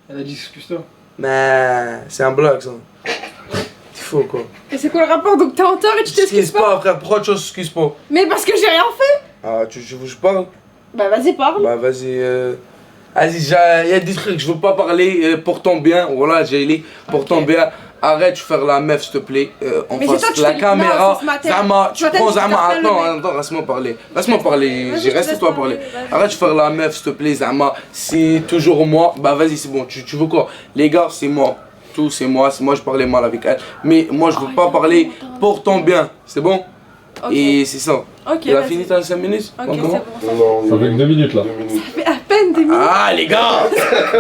Elle a dit excuse-toi. Mais c'est un blague ça. C'est faux quoi. Et c'est quoi le rapport? Donc t'es en tort et tu t'excuses T'excuses pas? pas frère, pourquoi tu t'excuses pas? Mais parce que j'ai rien fait. Ah, tu veux que je parle? Bah vas-y parle. Bah vas-y, vas-y, il y a des trucs, je veux pas parler pour ton bien, voilà, Jaylee, pour ton bien. Arrête de faire la meuf s'il te plaît, en Mais face c'est toi, tu la fais- caméra. non, c'est ce matin. Zama, Ce tu matin, prends tu Zama, t'appelles le attends, mec. laisse-moi parler. Laisse-moi parler, Vas-y, j'ai je te resté laisse toi parler. vas-y. Arrête de faire la meuf s'il te plaît, Zama. C'est toujours moi, bah vas-y, c'est bon, tu veux quoi? Les gars, c'est moi. Tout, c'est moi je parlais mal avec elle. Mais moi je veux pas parler pour ton bien, c'est bon? Ok. Et c'est ça. Ok, Il a vas-y. fini dans 5 minutes? Ok, Comment? c'est bon. Non, Avec 2 minutes là. Ça fait à peine 2 minutes. Ah les gars!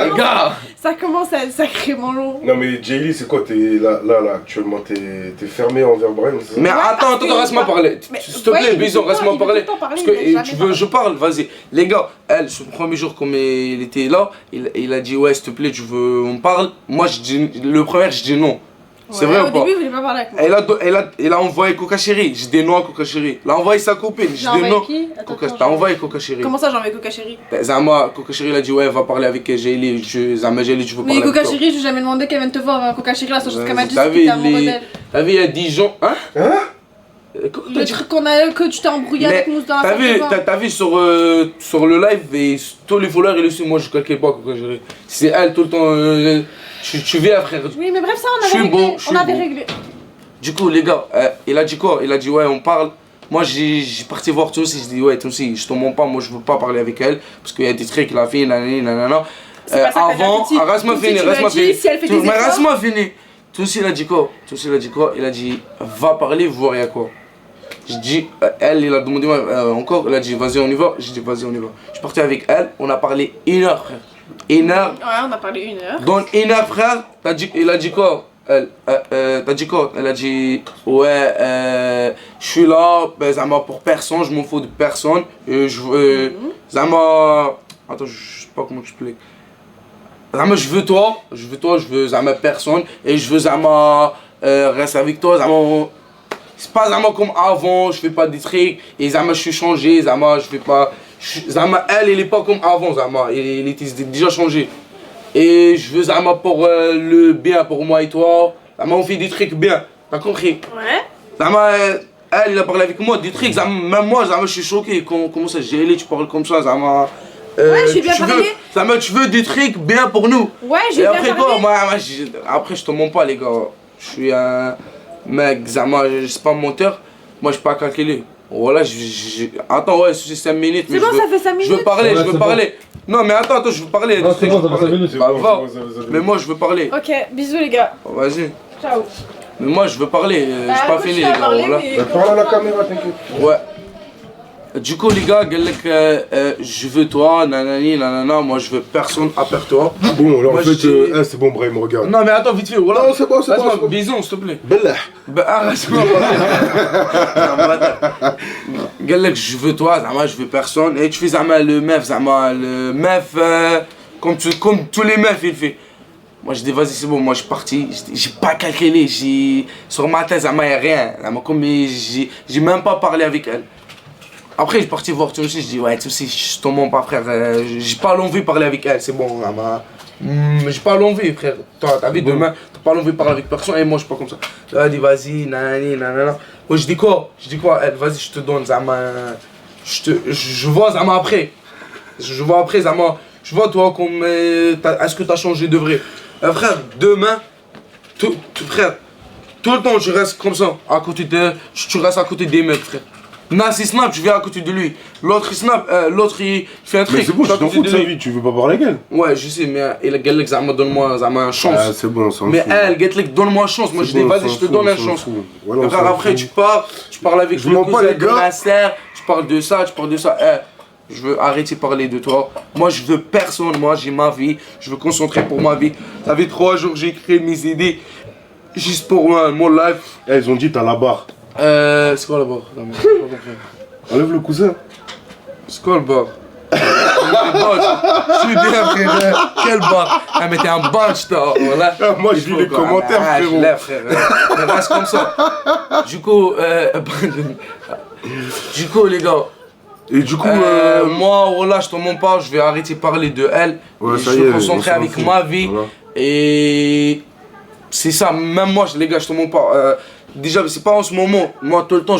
Les gars! Ça commence à être sacrément long. Non mais Jaylee, c'est quoi? T'es là actuellement, t'es fermé envers Brian, c'est ça? Mais attends, parce attends, que- reste-moi parler. Mais- S'il te ouais, plaît, il veut Bison, tout le reste-moi temps- il veut parler. tout le temps parler, Parce il veut que jamais tu veux, parler. je parle, vas-y. Les gars, elle, ce premier jour, comme il était là, il a dit ouais, s'il te plaît, tu veux, on parle. Moi, je dis, le premier, je dis non. C'est Ouais, vrai ou au pas? début, il voulait pas parler avec moi. Elle a envoyé Coca Chéri. J'ai dit non à Coca Chéri. Elle a envoyé sa copine. J'ai J'ai dit envoyé non. qui? Attends, Coca, attends, t'as j'ai- envoyé Coca Chéri. Comment ça, j'ai envoyé Coca Chéri? Zama, Coca Chéri, il a dit ouais, va parler avec Jaylee. Zama, Jaylee, tu veux Mais parler Coca avec toi. Chéri, je lui ai jamais demandé qu'elle vienne te voir. Coca Chéri, la seule chose qu'elle m'a dit, T'as c'est vu, que t'es amoureux d'elle. t'as vu, il y a 10 gens. Hein? Le truc que tu t'es embrouillé Mais avec nous dans la t'as salle de vu, bain. t'as vu sur le live et tous les voleurs et le suivent, moi je calcule pas Coca Chéri. C'est elle tout le temps. Tu viens frère. Oui, mais bref, ça on Je suis avait réglé. beau, je suis On avait beau. réglé. Du coup les gars, il a dit quoi? Il a dit ouais on parle. Moi j'ai parti voir toi aussi, je dis ouais toi aussi, je te mens pas, moi je veux pas parler avec elle. Parce qu'il y a des trucs, la fille, nanana. C'est pas ça qu'elle a Avant, dit. reste-moi Tout de finir, suite, tu reste-moi lui as dit, finir. si elle fait des Mais efforts. reste-moi finir. Tout aussi il a dit quoi? Il a dit va parler, voir il y a quoi. Je dis, elle, il a demandé encore, il a dit vas-y on y va, j'ai dit vas-y on y va. Je suis parti avec elle, on a parlé 1 heure frère. 1 heure. Ouais, on a parlé 1 heure. Dans 1 heure frère, il a dit quoi? T'as dit quoi? Elle a dit ouais, je suis là, Zama pour personne, je m'en fous de personne. Et Zama, attends, je sais pas comment expliquer. Zama, je veux Zama personne et je veux Zama rester avec toi. Zama, c'est pas Zama comme avant, je fais pas des trucs et Zama je suis changé, Zama je fais pas. Zama elle, il est pas comme avant, Zama, il était déjà changé. Et je veux Zama pour le bien pour moi et toi. Zama on fait des trucs bien, t'as compris? Ouais. Zama elle, il a parlé avec moi des trucs, Zama, même moi Zama je suis choqué, comment ça Jaylee tu parles comme ça Zama? Ouais, j'ai bien parlé. Zama tu veux des trucs bien pour nous. Ouais, Et j'ai bien après parlé. quoi, après je te mens pas les gars, je suis un mec, Zama, je suis pas menteur, moi je suis pas calculé. Voilà, attends, ouais, c'est 5 minutes. C'est bon, ça fait 5 minutes. Je veux parler, Ouais, je veux c'est parler. Non, mais attends, je veux parler. Non, c'est bon, ça fait 5 minutes. Bah, va. Mais moi je veux parler. Ok, bisous les gars. Vas-y. Ciao. Mais moi je veux parler, j'ai Bah, pas moi, fini je les t'ai gars, parlé, voilà. mais- Parle à la caméra, t'inquiète. Ouais. Du coup, les gars, je veux toi, nanani, nanana, moi je veux personne à part toi. Bon, là en Moi, fait, je dis- c'est bon, Brahim, regarde. Non, mais attends, vite fait, voilà. Non, c'est bon, c'est bon, Laisse-moi, c'est bon. Bison, s'il te plaît. Bellah. Arrête-moi. Galek, je veux toi, Zama, je veux personne. Et tu fais Zama le meuf, comme tous les meufs, il fait. Moi je dis vas-y c'est bon, moi je suis parti, j'ai pas calculé, sur ma tête Zama y'a rien, j'ai même pas parlé avec elle. Après j'ai parti voir tout aussi, je dis ouais tu sais je suis ton mon pas frère, j'ai pas l'envie de parler avec elle, c'est bon Zama. J'ai pas l'envie frère, toi t'as vu demain, t'as pas l'envie de parler avec personne et moi je suis pas comme ça. Elle dit vas-y, nanani, nanana. Moi je dis quoi elle, vas-y je te donne Zama, je vois Zama après. Je vois après Zama, je vois toi comme, est-ce que t'as changé de vrai. Frère, demain, frère, tout le temps tu restes comme ça, tu restes à côté des mecs frère. Nas il snap, tu viens à côté de lui. L'autre il snap, l'autre il fait un truc. Mais c'est bon, je tu t'en à côté fous de sa lui. vie, tu veux pas parler avec elle? Ouais, je sais, mais il a galé que Zama donne-moi une chance. Ah, c'est bon, ça Mais elle, Getlek, donne-moi une chance. Moi je dis vas-y, je te donne une chance. Voilà, Frère, après tu parles avec Je le mens pas, cousin les de gars. ma sœur, tu parles de ça. Je veux arrêter de parler de toi. Moi je veux personne, moi j'ai ma vie. Je veux concentrer pour ma vie. Ça fait 3 jours que j'ai créé mes idées. Juste pour moi, mon live. Eh, ils ont dit t'as la barre. C'est quoi la barre? Non, mais j'ai pas compris. Enlève le cousin. C'est quoi le bar? Je suis bien frère, quel bar? Ah mais t'es un bunch toi, voilà. Moi je lis les commentaires frérot. Je l'ai frère, mais reste comme ça. Du coup, les gars. Et du coup, moi, voilà, je te mens pas, je vais arrêter de parler de elle. Ouais, Je ça y vais est, me concentrer on s'en avec fout. ma vie. Voilà. Et c'est ça, même moi, les gars, je te mens pas. Déjà, c'est pas en ce moment. Moi, tout le temps,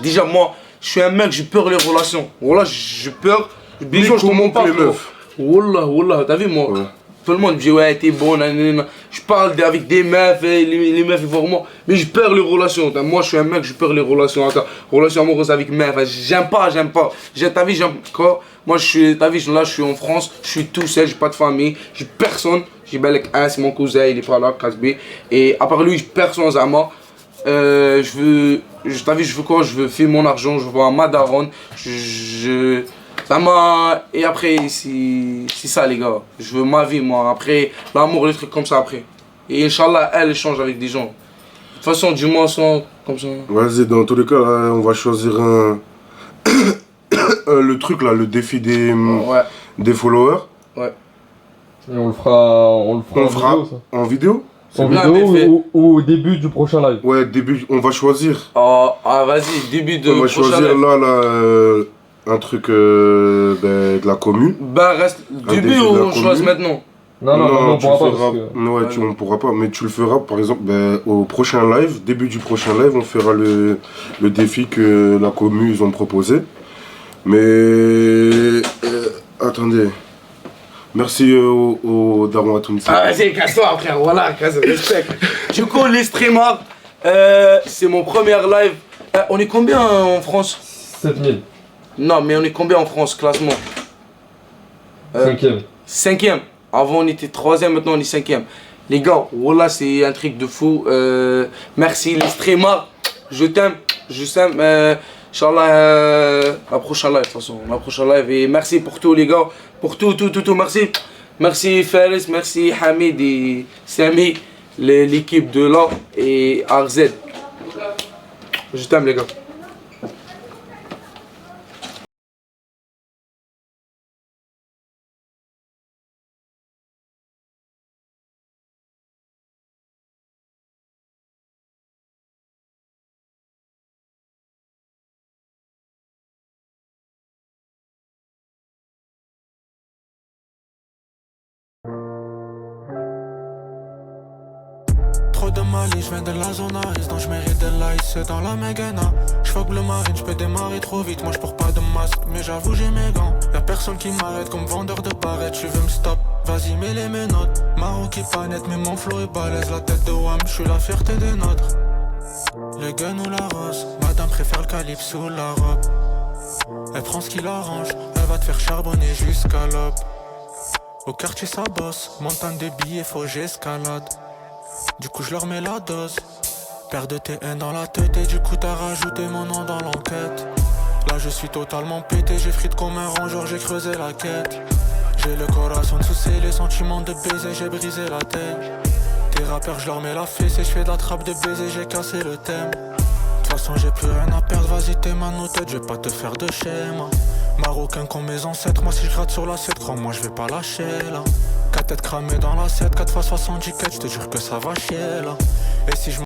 déjà, moi, je suis un mec, j'ai peur les relations. Voilà, j'ai peur. Bisous, je te mens pas. les meufs. Wallah, t'as vu, moi. Ouais. Tout le monde me dit ouais t'es bon, nanana. Je parle avec des meufs, et les meufs ils vont moi, mais je perds les relations. Moi je suis un mec, je perds les relations. Relations amoureuses avec meufs, j'aime pas. T'as vu, j'aime quoi? Moi je suis, t'as vu, là je suis en France, je suis tout seul, j'ai pas de famille, j'ai personne. J'ai Belek un, c'est mon cousin, il est pas là, Kasbé. Et à part lui, j'ai personne Zama. T'as vu, je veux quoi? Je veux faire mon argent, je veux un madaron. Et après, c'est ça les gars. Je veux ma vie moi. Après, l'amour, les trucs comme ça après. Et Inch'Allah, elle échange avec des gens. De toute façon, du moins, sans comme ça. Vas-y, dans tous les cas, on va choisir un. Le truc là, le défi des followers. Ouais. Et on le fera en vidéo, ça. En vidéo? En bien, vidéo mais fait. ou au début du prochain live. Ouais, début, on va choisir. Vas-y, début de On va prochain choisir live. là, un truc de la commune. Bah, reste début défi de ou la on choisit commune. maintenant? Non, on tu pourra le pas feras. parce que... Ouais, on pourra pas, mais tu le feras par exemple au prochain live, début du prochain live, on fera le défi que la commune ils ont proposé. Mais attendez, merci au Daron Atoumsi. Ah, vas-y, casse-toi, frère, voilà, respect. Du coup, les streamers, c'est mon premier live. On est combien en France? 7000. Non, mais on est combien en France, classement? 5ème. 5ème. Avant, on était 3ème, maintenant on est 5ème. Les gars, voilà, c'est un truc de fou. Merci, les streamers. Je t'aime, Inch'Allah, la prochaine live, de toute façon. La prochaine live. Et merci pour tout, les gars. Pour tout, merci. Merci Faris, merci Hamid et Sami, l'équipe de là et RZ. Je t'aime, les gars. Trop de Mali, je viens de la zone Aris, donc je mérite de l'ice, c'est dans la Mégana. J'fuck le marine, j'peux démarrer trop vite, moi j'porte pas de masque, mais j'avoue j'ai mes gants. Y'a personne qui m'arrête comme vendeur de barrettes, tu veux me stop, vas-y mets les menottes. Maro qui pas net, mais mon flow est balèze, la tête de Wam, j'suis la fierté des nôtres. Le gun ou la rose, madame préfère le calibre sous la robe. Elle prend ce qui l'arrange, elle va te faire charbonner jusqu'à l'aube. Au quartier ça bosse, montagne de billets, faut j'escalade. Du coup je leur mets la dose. Paire de TN dans la tête et du coup t'as rajouté mon nom dans l'enquête. Là je suis totalement pété, j'ai frite comme un rongeur, j'ai creusé la quête. J'ai le corazon sous les sentiments de baiser, j'ai brisé la tête. Tes rappeurs je leur mets la fesse et je fais de la trappe de baiser, j'ai cassé le thème. De toute façon j'ai plus rien à perdre, vas-y t'es ma tête, je vais pas te faire de schéma. Marocain comme mes ancêtres, moi si je gratte sur l'assiette, crois-moi je vais pas lâcher là. 4 têtes cramées dans l'assiette, 4 x 70 quêtes, je te jure que ça va chier là. Et si je